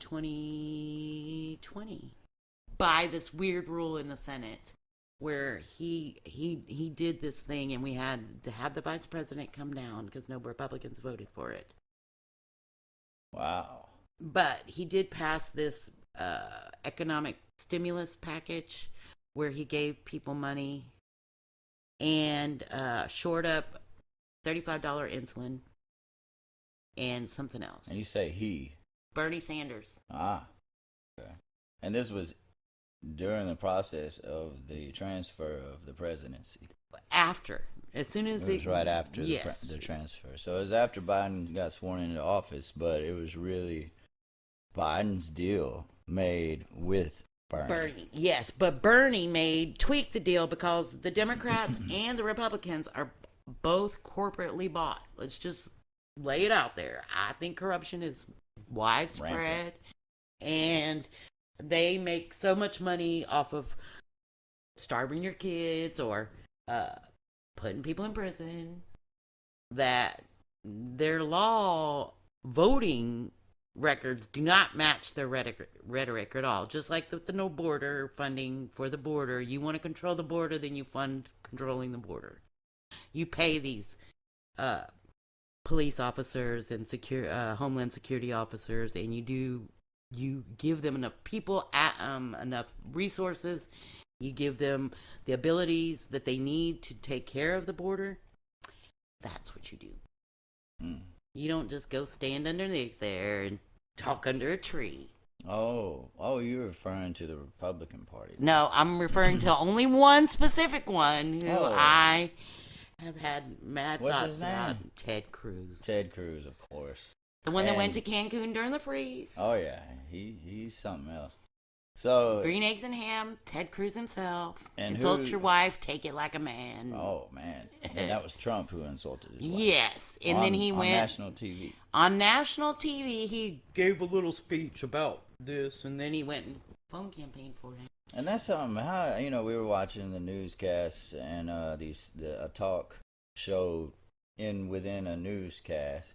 2020, by this weird rule in the Senate where he did this thing, and we had to have the vice president come down because no Republicans voted for it. Wow. But he did pass this economic stimulus package where he gave people money and shored up $35 insulin and something else. And you say he. Bernie Sanders. Ah. Okay. And this was during the process of the transfer of the presidency. After. As soon as It was right after yes. the transfer. So it was after Biden got sworn into office, but it was really Biden's deal made with Bernie. Yes, but Bernie tweaked the deal because the Democrats and the Republicans are both corporately bought. Let's just lay it out there. I think corruption is widespread, Rampant. and they make so much money off of starving your kids or putting people in prison that their voting records do not match their rhetoric at all. Just like with the no border funding for the border, you want to control the border, then you fund controlling the border. You pay these police officers and Homeland Security officers, and you give them enough people, enough resources, You give them the abilities that they need to take care of the border. That's what you do. You don't just go stand underneath there and talk under a tree. Oh, you're referring to the Republican Party. No, I'm referring to only one specific one who Oh. I have had mad What's thoughts his about. name? Ted Cruz. Ted Cruz, of course. The one that went to And- Cancun during the freeze. Oh yeah, he's something else. So Green eggs and ham, Ted Cruz himself. And Insult who- your wife, take it like a man. oh man, and that was Trump who insulted his wife. Yes. And then he on went national TV. on national TV. He gave a little speech about this, and then he went and phone campaigned for him. And that's something. How we were watching the newscasts and a talk show within a newscast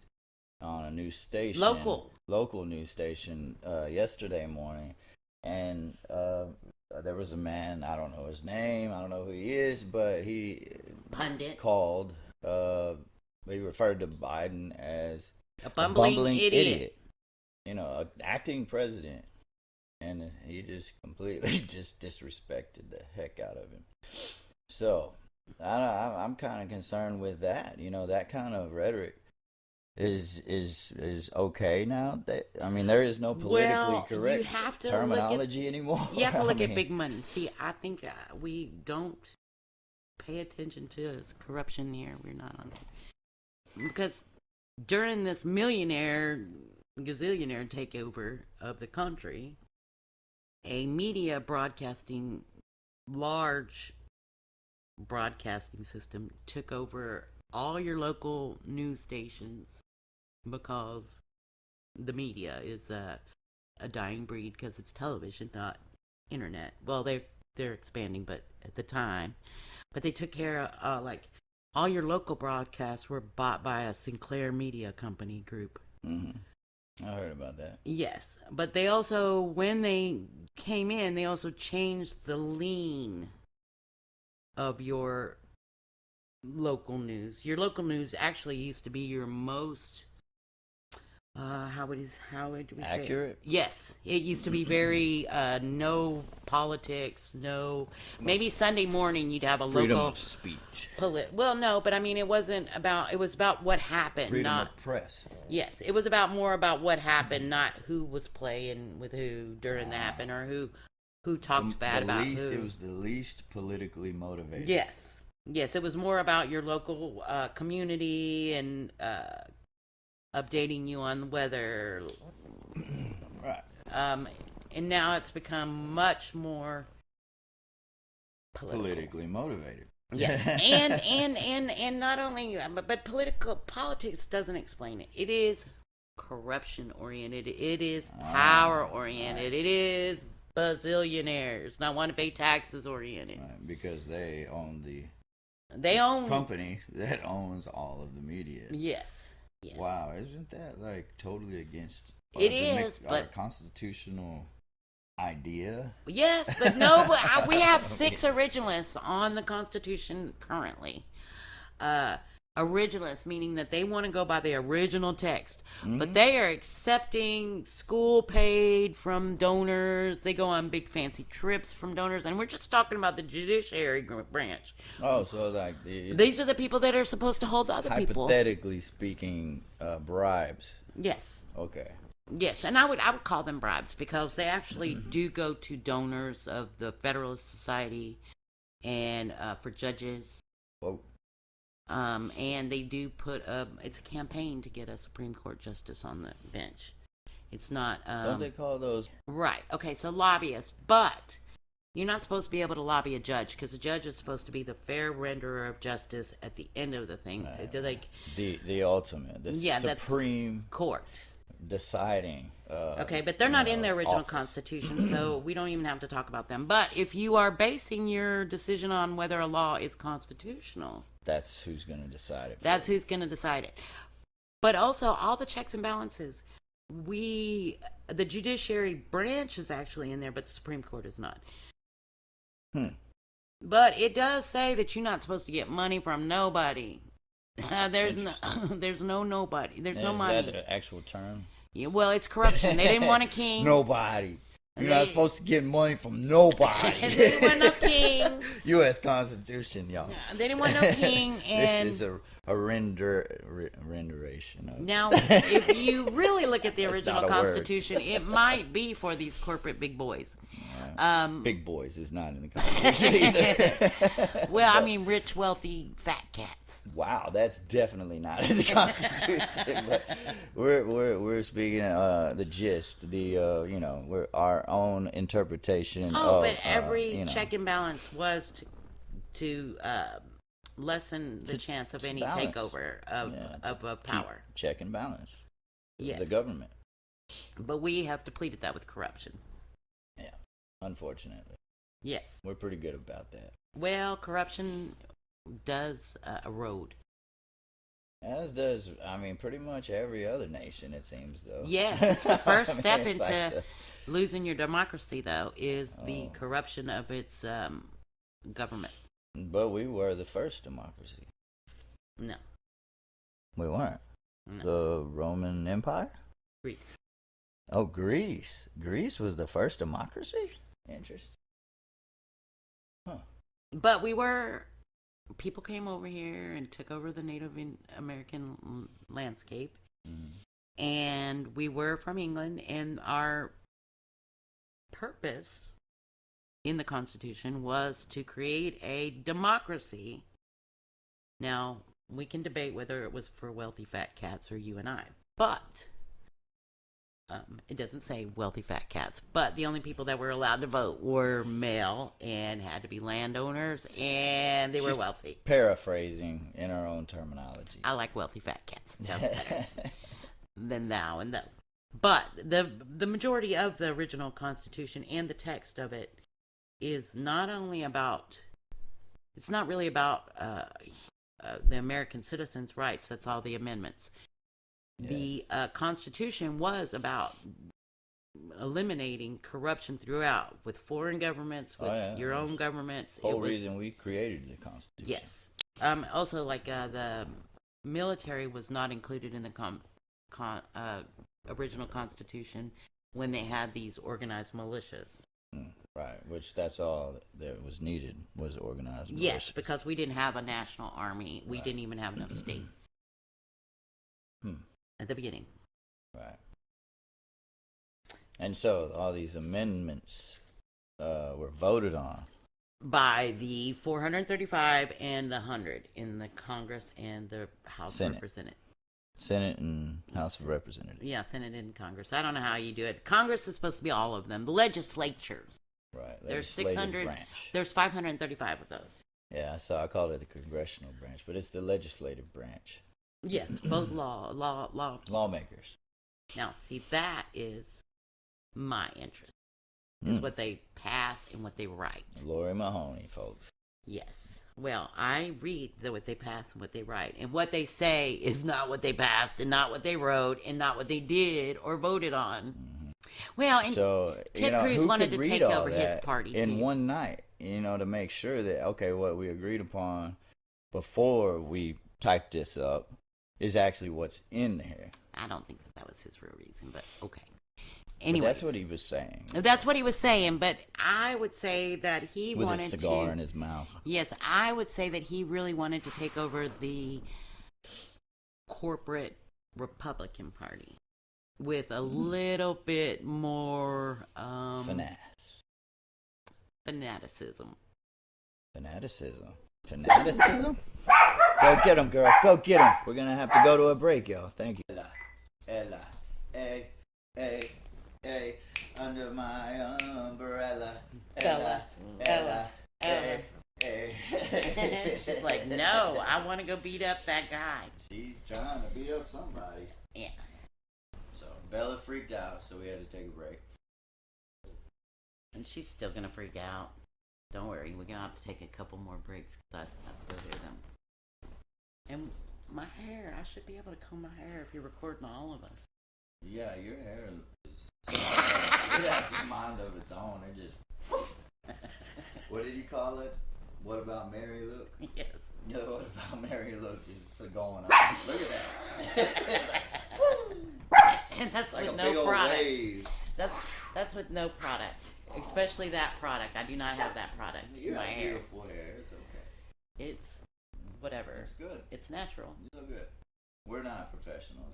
on a news station, local news station yesterday morning, and there was a man. I don't know his name. I don't know who he is, but he Pundit. called. He referred to Biden as A bumbling idiot. An acting president. And he just completely just disrespected the heck out of him. So I'm kind of concerned with that. That kind of rhetoric is okay now. There is no politically correct you have to terminology anymore. You have to look I at mean, big money. See, I think we don't pay attention to corruption here. We're not on it. Because during this gazillionaire takeover of the country, a media large broadcasting system took over all your local news stations because the media is a dying breed because it's television, not internet. Well, they're expanding, but at the time, but they took care of like all your local broadcasts were bought by a Sinclair Media Company group. Mm-hmm. I heard about that. Yes, but they also, when they came in, they also changed the lean of your local news. Your local news actually used to be your most, how would we say Accurate? it? Yes, it used to be very no politics, no. Maybe Sunday morning you'd have a Freedom local of speech. Well, no, but I mean it wasn't about. It was about what happened, Freedom not. of press. Yes, it was more about what happened, not who was playing with who during that happened or who talked bad about who. It was the least politically motivated. Yes, it was more about your local community and updating you on the weather. Right. And now it's become much more Politically motivated. Yes, and not only, but politics doesn't explain it. It is corruption oriented. It is power oriented. Right. It is bazillionaires not want to pay taxes oriented. Right, because they own They own company that owns all of the media. Yes. Wow, isn't that like totally against It is, our but constitutional idea? yes, but no. But we have 6 originalists on the Constitution currently. Originalists, meaning that they want to go by the original text, but they are accepting school paid from donors. They go on big fancy trips from donors, and we're just talking about the judiciary branch. Oh, so like These are the people that are supposed to hold the other people. hypothetically speaking, bribes. Yes. Okay. Yes, and I would call them bribes because they actually do go to donors of the Federalist Society and for judges. Well, And they do put it's a campaign to get a Supreme Court justice on the bench. It's not don't they call those? right. Okay, so lobbyists, but you're not supposed to be able to lobby a judge because a judge is supposed to be the fair renderer of justice at the end of the thing. They're like The ultimate, the Supreme Court. deciding. Okay, but they're not in the original office. Constitution, so we don't even have to talk about them. But if you are basing your decision on whether a law is constitutional, That's who's going to decide it. that's who's going to decide it. But also, all the checks and balances. The judiciary branch is actually in there, but the Supreme Court is not. But it does say that you're not supposed to get money from nobody. There's no nobody. There's no money. Is that the actual term? Yeah, well, it's corruption. They didn't want a king. Nobody. You're not supposed to get money from nobody. And they didn't want no king. U.S. Constitution, y'all. They didn't want no king. And this is a renderation of now, if you really look at the That's original not a word. Constitution, it might be for these corporate big boys. Big boys is not in the Constitution either. Well, I mean, rich, wealthy, fat cats. Wow, that's definitely not in the Constitution. But we're speaking the gist, we're our own interpretation. Oh, of, but every check and balance was to lessen the chance of any balance. takeover of power. Check and balance. Yes. The government. But we have depleted that with corruption. Yeah, unfortunately. Yes. We're pretty good about that. Well, corruption does erode. As does, pretty much every other nation, it seems, though. Yes, it's the first step it's into like losing your democracy, though, is the corruption of its government. But we were the first democracy. No. We weren't. No. The Roman Empire? Greece. Oh, Greece. Greece was the first democracy? Interesting. Huh. But people came over here and took over the Native American landscape. Mm-hmm. And we were from England, and our purpose in the Constitution was to create a democracy. Now, we can debate whether it was for wealthy fat cats or you and I, but it doesn't say wealthy fat cats. But the only people that were allowed to vote were male and had to be landowners, and they were wealthy. Paraphrasing in our own terminology. I like wealthy fat cats. It sounds better than thou and thou. But the majority of the original Constitution and the text of it is not only about, it's not really about the American citizens' rights. That's all the amendments. Yes. The Constitution was about eliminating corruption throughout, with foreign governments, with your own governments. The whole reason we created the Constitution. Yes. Also, like the military was not included in the original Constitution when they had these organized militias. Right, which that's all that was needed was organized militias. Yes, because we didn't have a national army. We didn't even have enough states at the beginning. Right. And so all these amendments were voted on by the 435 and the 100 in the Congress and the House of Representatives. Senate and House of Representatives. Yeah, Senate and Congress. I don't know how you do it. Congress is supposed to be all of them. The legislatures. Right. There's 600. Branch. There's 535 of those. Yeah, I called it the congressional branch, but it's the legislative branch. Yes, both lawmakers. Now, see, that is my interest. Is what they pass and what they write. Lori Mahoney, folks. Yes. Well, I read what they pass and what they write. And what they say is not what they passed and not what they wrote and not what they did or voted on. Mm-hmm. Well, and so, Ted Cruz wanted to take over his party, in one night, to make sure that, okay, what we agreed upon before we typed this up is actually what's in there. I don't think that was his real reason, but okay. Anyway, that's what he was saying. That's what he was saying, but I would say that he with wanted to... With a cigar in his mouth. Yes, I would say that he really wanted to take over the corporate Republican Party with a little bit more... fanaticism. Fanaticism? Go get him, girl. Go get him. We're going to have to go to a break, y'all. Thank you. Ella. Hey. Hey, under my umbrella, Ella. Hey. She's like, no, I want to go beat up that guy. She's trying to beat up somebody. Yeah. So Bella freaked out, so we had to take a break. And she's still gonna freak out. Don't worry, we're gonna have to take a couple more breaks because I still hear them. And my hair, I should be able to comb my hair if you're recording all of us. Yeah, your hair is... it has a mind of its own. It just... What did you call it? What about Mary Look? Yes. Yeah, what about Mary Look is going on? Look at that. And that's like with a big no old product. wave. That's That's with no product, especially that product. I do not have that product in You my have hair. beautiful hair. It's okay. It's whatever. It's good. It's natural. You look good. We're not professionals.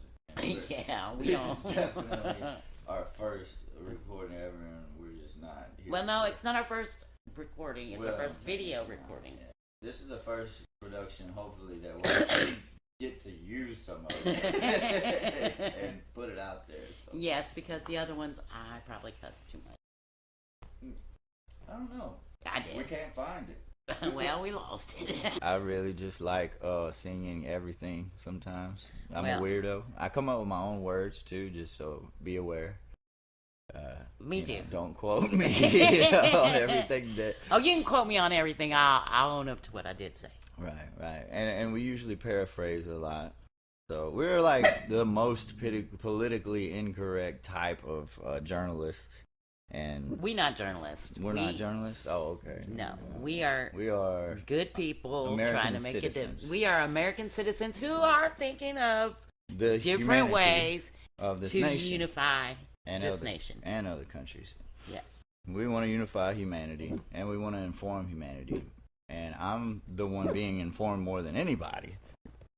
Yeah, we This don't. is definitely our first recording ever, and we're just not here. Well, no, it's not our first recording. It's our Well, first video recording. Yeah. This is the first production, hopefully, that we'll actually get to use some of it and put it out there. So. Yes, because the other ones I probably cussed too much. I don't know. I We did. can't find it. Well, we lost it. I really just like singing everything sometimes. I'm Well- a weirdo. I come up with my own words too, just so be aware. Me You know, too. don't quote me on everything that. Oh, you can quote me on everything. I'll own up to what I did say. Right. And we usually paraphrase a lot. So we're like the most politically incorrect type of journalist. And We not journalists. we're not journalists? Oh, okay. No, we are We are good people American trying to make citizens. We are American citizens who are thinking of the different humanity ways of this to nation unify and this other, nation. and other countries. Yes. We want to unify humanity, and we want to inform humanity. And I'm the one being informed more than anybody.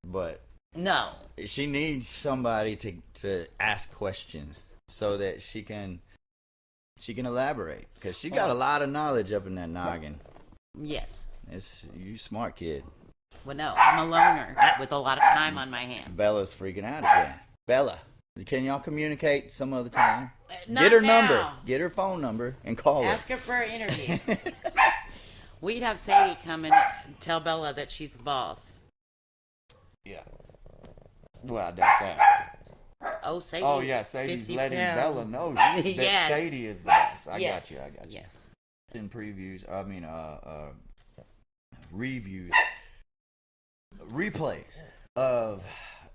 But No. she needs somebody to ask questions so that she can elaborate, because she got a lot of knowledge up in that noggin. Yes. It's you smart kid. Well, no, I'm a loner with a lot of time on my hands. Bella's freaking out again. Bella, can y'all communicate some other time? Not Get her now. number, get her phone number, and call Ask her. her for an interview. We'd have Sadie come and tell Bella that she's the boss. Yeah. Well, I doubt that. Oh, Sadie's Oh yeah, Sadie's 50 letting pounds. Bella know that Yes. Sadie is the boss. I Yes. got you. Yes. In previews, reviews, replays of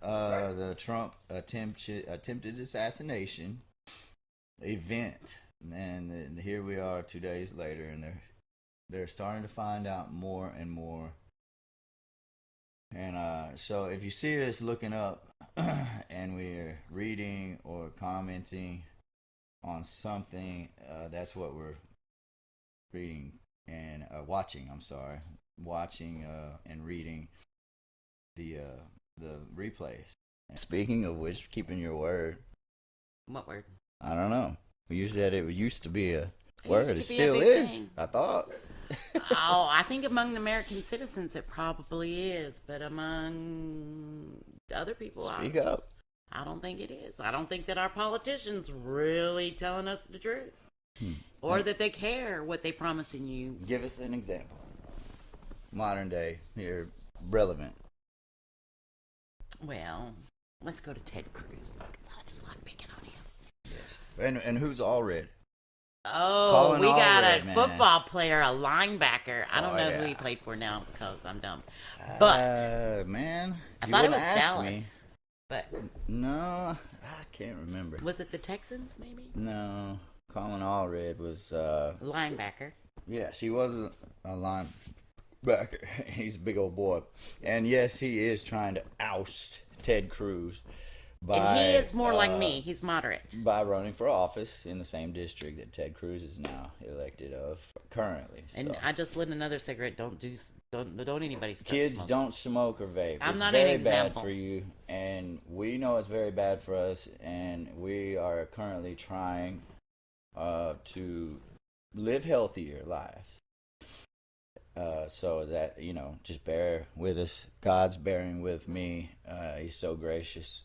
the Trump attempted assassination event, and here we are 2 days later, and they're starting to find out more and more. And so if you see us looking up and we're reading or commenting on something, that's what we're reading and watching. I'm sorry, watching and reading the replays. Speaking of which, keeping your word. What word? I don't know. You said it used to be a It word. used It to be a still big is. thing. I thought. Oh, I think among the American citizens it probably is, but among other people, Speak up. I don't think it is. I don't think that our politicians really telling us the truth, or that they care what they promising you. Give us an example. Modern day here, relevant. Well, let's go to Ted Cruz, because I just like picking on him. Yes. And who's all red? Oh, Colin we got Allred, a man. football player, a linebacker. I don't Oh, know who yeah. he played for now because I'm dumb. But Man, I you thought it would've was asked Dallas. But No, I can't remember. was it the Texans, maybe? No, Colin Allred was. Linebacker. Yes, he was a linebacker. He's a big old boy, and yes, he is trying to oust Ted Cruz. And he is more like me. He's moderate. By running for office in the same district that Ted Cruz is now elected of currently. And So. I just lit another cigarette. Don't anybody start Kids smoking. don't smoke or vape. I'm It's not an very example. bad for you, and we know it's very bad for us, and we are currently trying to live healthier lives. So that, just bear with us. God's bearing with me. He's so gracious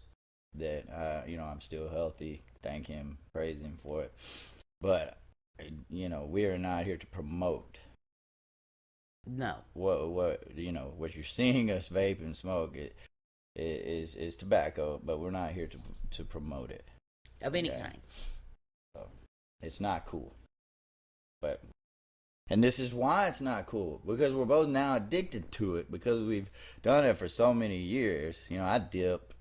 that, I'm still healthy. Thank him, praise him for it. But, we are not here to promote No. what you're seeing us vape and smoke is tobacco, but we're not here to promote it. Of any Okay. kind. So it's not cool. And this is why it's not cool, because we're both now addicted to it, because we've done it for so many years. I dip,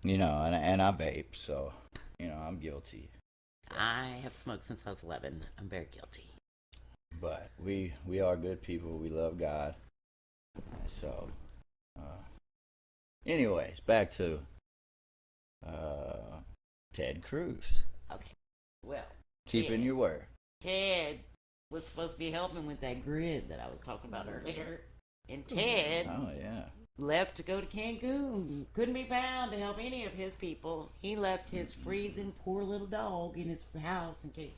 and I vape, so I'm guilty. I have smoked since I was 11. I'm very guilty. But we are good people. We love God. So, anyways, back to Ted Cruz. Okay. Well, Keeping your word. Ted was supposed to be helping with that grid that I was talking about earlier. And Ted Oh, yeah. left to go to Cancun. Couldn't be found to help any of his people. He left his freezing poor little dog in his house in case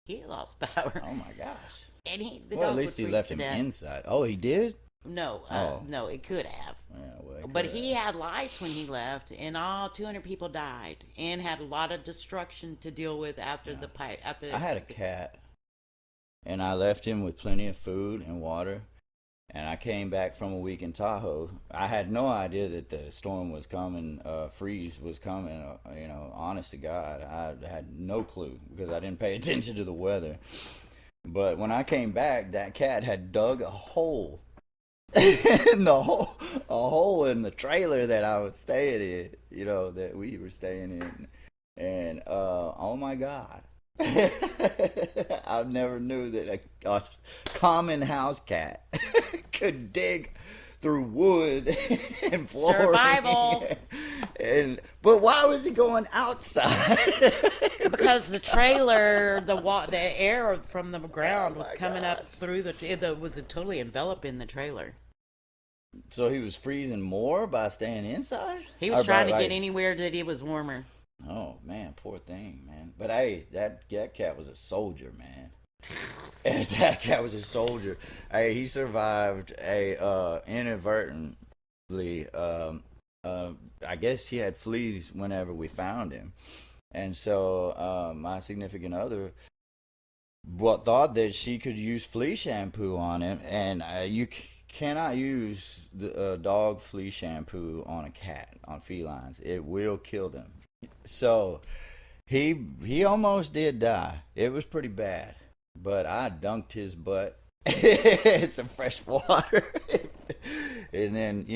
he lost power. Oh, my gosh. And the Well, dog at least was he left freezed him to death. inside. Oh, he did? No, Oh. no, it could have. Yeah, well, it But could he have. had lights when he left, and all 200 people died, and had a lot of destruction to deal with after the pipe. After I had a cat, and I left him with plenty of food and water. And I came back from a week in Tahoe. I had no idea that the storm was coming, freeze was coming. Honest to God, I had no clue because I didn't pay attention to the weather. But when I came back, that cat had dug a hole in a hole in the trailer that I was staying in. That we were staying in, and oh my God. I never knew that a common house cat could dig through wood and flooring. Survival. But why was he going outside? because the trailer, the air from the ground was my coming up gosh. through it was totally enveloping the trailer. So he was freezing more by staying inside? He was Or trying by, to get anywhere that it was warmer. Oh man, poor thing, man. But hey, that cat was a soldier, man. That cat was a soldier. Hey, he survived inadvertently. I guess he had fleas whenever we found him, and so my significant other thought that she could use flea shampoo on him, and you cannot use the dog flea shampoo on a cat, on felines. It will kill them. So he almost did die. It was pretty bad, but I dunked his butt in some fresh water, and then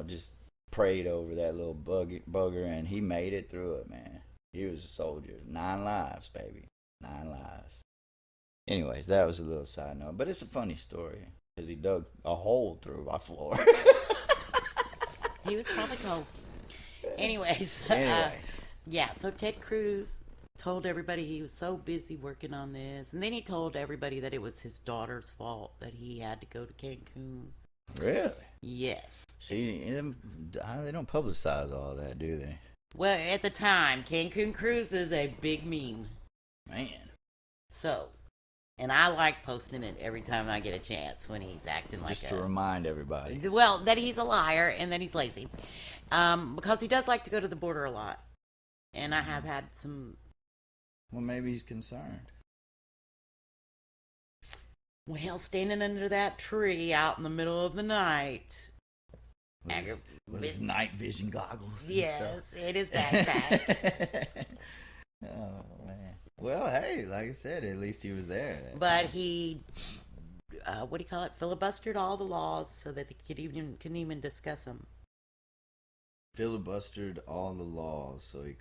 just prayed over that little bugger, and he made it through it, man. He was a soldier. 9 lives, baby. 9 lives. Anyways, that was a little side note, but it's a funny story because he dug a hole through my floor. He was probably cold. Anyways. Yeah, so Ted Cruz told everybody he was so busy working on this. And then he told everybody that it was his daughter's fault that he had to go to Cancun. Really? Yes. See, they don't publicize all that, do they? Well, at the time, Cancun Cruz is a big meme. Man. So, and I like posting it every time I get a chance when he's acting like Just to remind everybody. well, that he's a liar and that he's lazy. Because he does like to go to the border a lot. And I have had some... Well, maybe he's concerned. Well, standing under that tree out in the middle of the night. With his night vision goggles. Yes, it is backpack. Oh, man. Well, hey, like I said, at least he was there. But he, what do you call it? Filibustered all the laws so that they couldn't even discuss them. Filibustered all the laws so he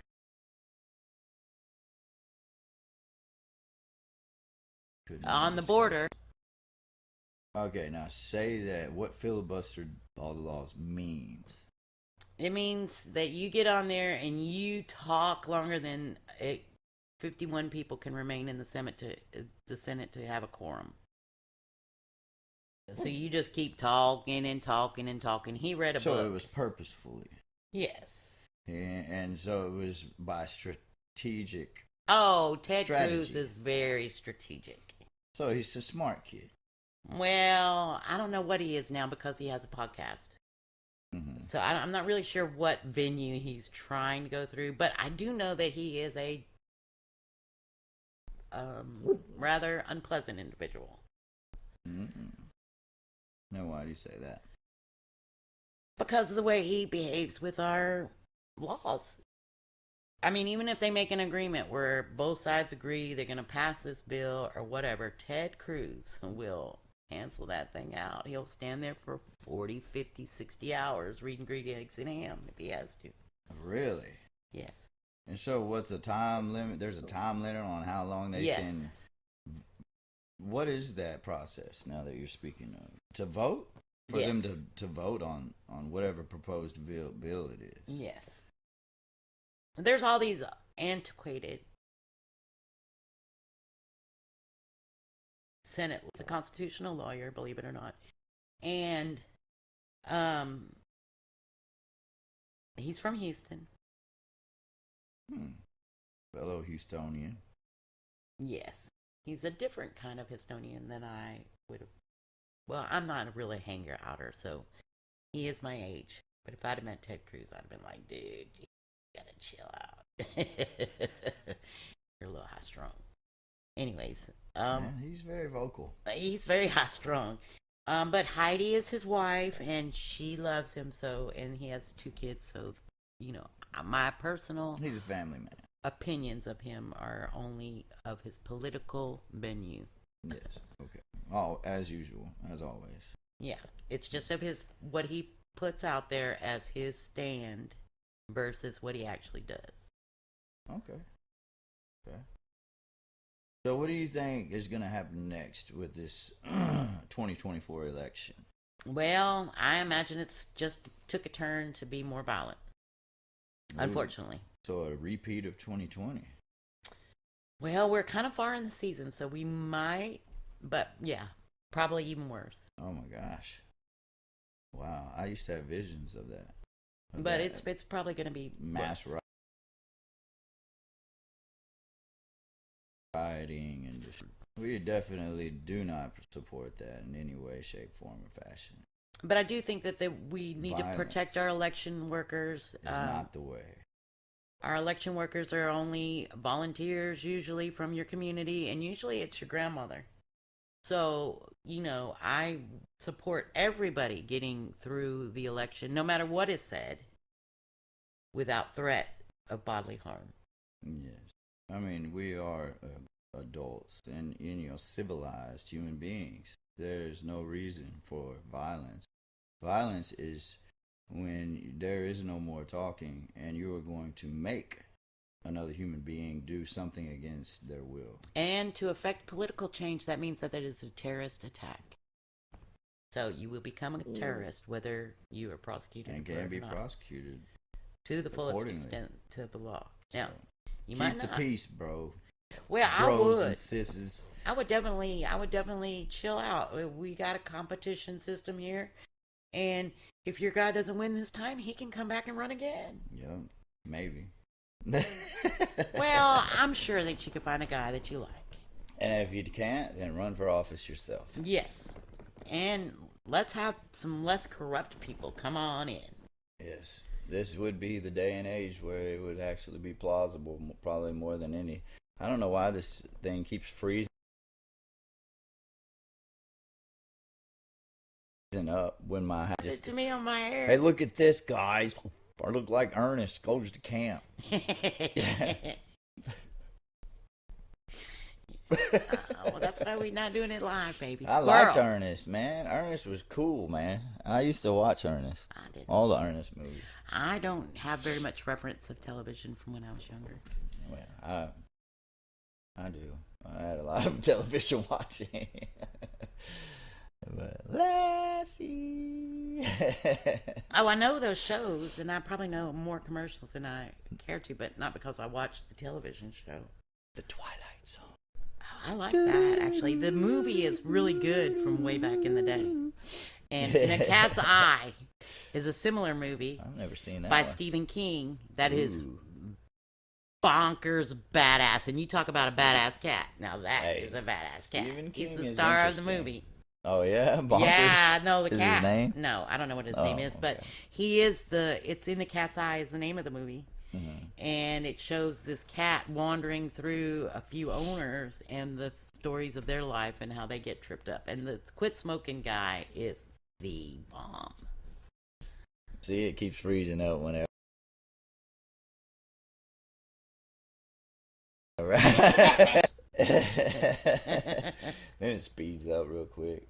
couldn't On the discuss border. it. Okay, now say that what filibustered all the laws means. It means that you get on there and you talk longer than 51 people can remain in the Senate to have a quorum. So you just keep talking and talking and talking. He read a book. So it was purposefully. Yes. And so it was by strategic. Oh, Ted Strategy. Cruz is very strategic. So he's a smart kid. Well, I don't know what he is now because he has a podcast. Mm-hmm. So I'm not really sure what venue he's trying to go through, but I do know that he is a rather unpleasant individual. Mm-hmm. Now, why do you say that? Because of the way he behaves with our laws. I mean, even if they make an agreement where both sides agree they're going to pass this bill or whatever, Ted Cruz will cancel that thing out. He'll stand there for 40, 50, 60 hours reading green eggs and ham if he has to. Really? Yes. And so what's the time limit? There's a time limit on how long they Yes. can... What is that process now that you're speaking of? To vote? For them Yes. to vote on whatever proposed bill it is? Yes. There's all these antiquated Senate. He's a constitutional lawyer, believe it or not. And he's from Houston. Fellow Houstonian. Yes. He's a different kind of Houstonian than I would have. Well, I'm not really a hanger-outer, so he is my age. But if I'd have met Ted Cruz, I'd have been like, dude, you gotta chill out. You're a little high-strung. Anyways. Yeah, he's very vocal. He's very high-strung. But Heidi is his wife, and she loves him so, and he has 2 kids, so, you know, my personal... He's a family man. Opinions of him are only of his political venue. Yes. Okay. Oh, as usual, as always. Yeah, it's just of his what he puts out there as his stand versus what he actually does. Okay. Okay. So, what do you think is going to happen next with this 2024 election? Well, I imagine it's just took a turn to be more violent. Ooh. Unfortunately. So, a repeat of 2020. Well, we're kind of far in the season, so we might, but yeah, probably even worse. Oh my gosh. Wow, I used to have visions of that. But it's probably going to be mass worse. rioting and just we definitely do not support that in any way, shape, form, or fashion. But I do think that we need Violence to protect our election workers. It's not the way. Our election workers are only volunteers, usually from your community, and usually it's your grandmother. So, you know, I support everybody getting through the election, no matter what is said, without threat of bodily harm. Yes. I mean, we are adults and, you know, civilized human beings. There's no reason for violence. Violence is when there is no more talking and you are going to make another human being do something against their will. And to affect political change, that means that it is a terrorist attack. So you will become a terrorist, whether you are prosecuted and can be prosecuted to the fullest extent to the law. Now, you keep might the not. peace, bro. Well, Bros I and would. sisses. I would definitely chill out. We got a competition system here, and if your guy doesn't win this time, he can come back and run again. Yeah, maybe. Well, I'm sure that you could find a guy that you like. And if you can't, then run for office yourself. Yes, and let's have some less corrupt people come on in. Yes, this would be the day and age where it would actually be plausible, probably more than any. I don't know why this thing keeps freezing up when my Just to me on my hair. Hey, look at this, guys. I look like Ernest goes to camp. Well, that's why we're not doing it live, baby. I Squirrel. liked Ernest, man. Ernest was cool, man. I used to watch Ernest. I did. All the Ernest movies. I don't have very much reference of television from when I was younger. Well, I do. I had a lot of television watching. But Lassie. Oh, I know those shows, and I probably know more commercials than I care to, but not because I watched the television show. The Twilight Zone. Oh, I like that, actually. The movie is really good from way back in the day. And In a Cat's Eye is a similar movie I've never seen that by one. Stephen King that is Ooh. bonkers badass. And you talk about a badass cat. Now that is Hey, a badass cat. Stephen He's King the is star of the interesting. movie. Oh, yeah? Bonkers? Yeah, no, the is cat. his name? No, I don't know what his name is, but okay. he is It's In the Cat's Eye is the name of the movie. Mm-hmm. And it shows this cat wandering through a few owners and the stories of their life and how they get tripped up. And the quit smoking guy is the bomb. See, it keeps freezing up whenever. Right. Then it speeds up real quick.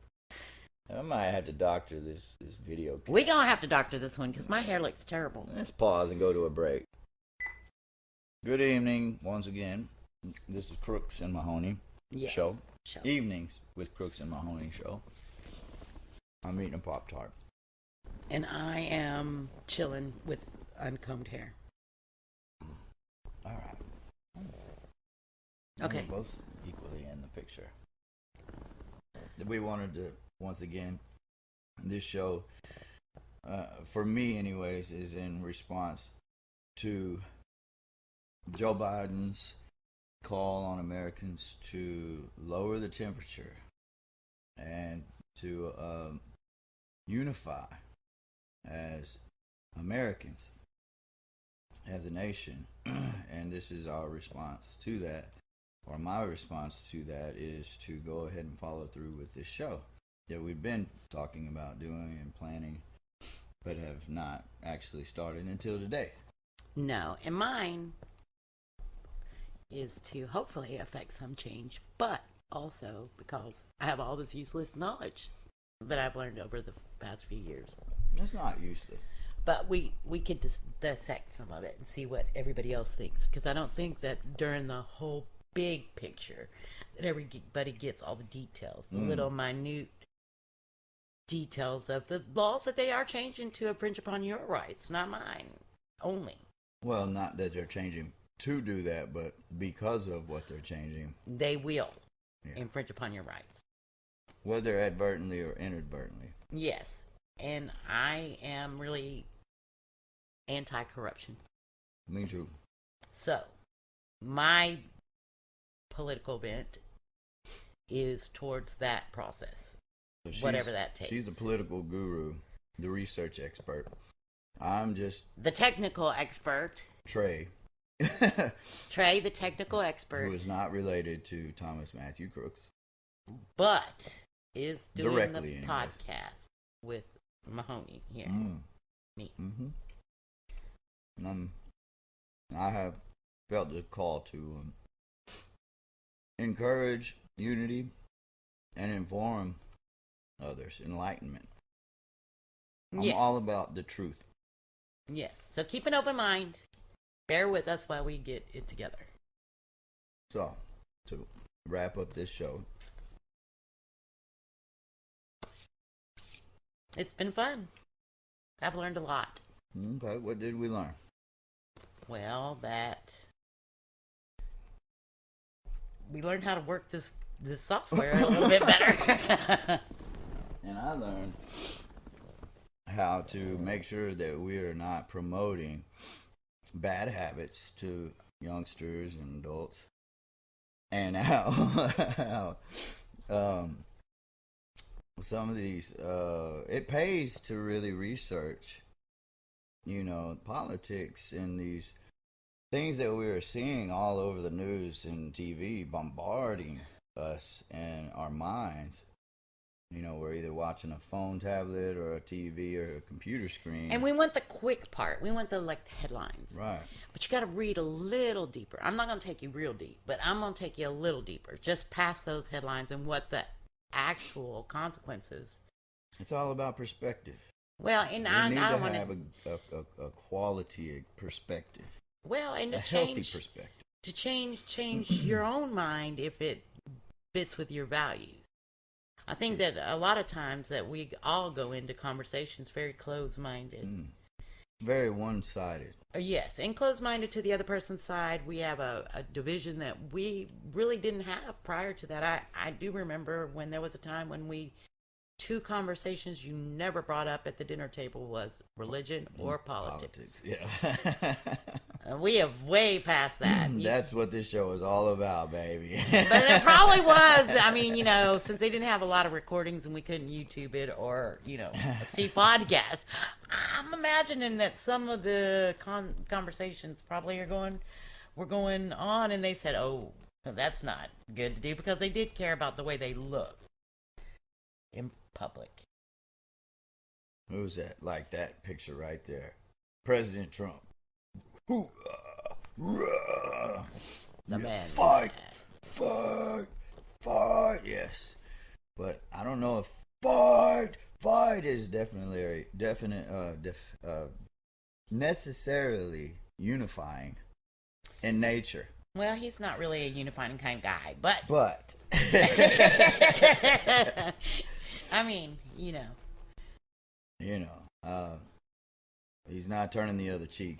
I might have to doctor this video. We gonna have to doctor this one because my hair looks terrible. Let's pause and go to a break. Good evening, once again. This is Crooks and Mahoney Yes. show. Evenings with Crooks and Mahoney show. I'm eating a Pop-Tart. And I am chilling with uncombed hair. All right. Okay. We're both equally in the picture. we wanted to, once again, this show, for me anyways, is in response to Joe Biden's call on Americans to lower the temperature and to unify as Americans, as a nation. And this is our response to that, or my response to that, is to go ahead and follow through with this show that we've been talking about doing and planning, but have not actually started until today. No, and mine is to hopefully affect some change, but also because I have all this useless knowledge that I've learned over the past few years. It's not useless. But we could just dissect some of it and see what everybody else thinks, because I don't think that during the whole big picture that everybody gets all the details, the little minute details of the laws that they are changing to infringe upon your rights, not mine only. Well, not that they're changing to do that, but because of what they're changing, They will infringe upon your rights. whether advertently or inadvertently. Yes, and I am really anti-corruption. Me too. So, my political bent is towards that process, So whatever that takes. She's the political guru, the research expert. I'm just The technical expert, Trey, Trey, the technical who expert, is not related to Thomas Matthew Crooks. but is doing Directly, the anyways. podcast with Mahoney here. Me. Mm-hmm. I have felt the call to encourage unity and inform others, enlightenment. I'm Yes. all about the truth. Yes. So keep an open mind. Bear with us while we get it together. So, to wrap up this show, It's been fun. I've learned a lot. okay, what did we learn? Well, that we learned how to work this software a little bit better. And I learned how to make sure that we are not promoting bad habits to youngsters and adults, and how some of these it pays to really research, politics and these things that we are seeing all over the news and TV bombarding us and our minds. We're either watching a phone, tablet, or a TV or a computer screen. And we want the quick part. We want the headlines. Right. But you got to read a little deeper. I'm not going to take you real deep, but I'm going to take you a little deeper. Just past those headlines and what the actual consequences. It's all about perspective. Well, and We I need don't to want have to. a quality perspective, Well, and a to healthy change perspective. to change your own mind if it fits with your values. I think that a lot of times that we all go into conversations very closed-minded. Very one-sided. Yes, and closed-minded to the other person's side. We have a division that we really didn't have prior to that. I do remember when there was a time when two conversations you never brought up at the dinner table was religion or politics. Yeah. We have way past that. That's what this show is all about, baby. But it probably was. I mean, since they didn't have a lot of recordings and we couldn't YouTube it or, see podcasts, I'm imagining that some of the conversations probably were going on, and they said, oh, that's not good to do, because they did care about the way they look in public. Who's that? Like that picture right there. President Trump. The man. Fight! Yes. But I don't know if fight is definitely a definite, necessarily unifying in nature. Well, he's not really a unifying kind of guy, but I mean, he's not turning the other cheek.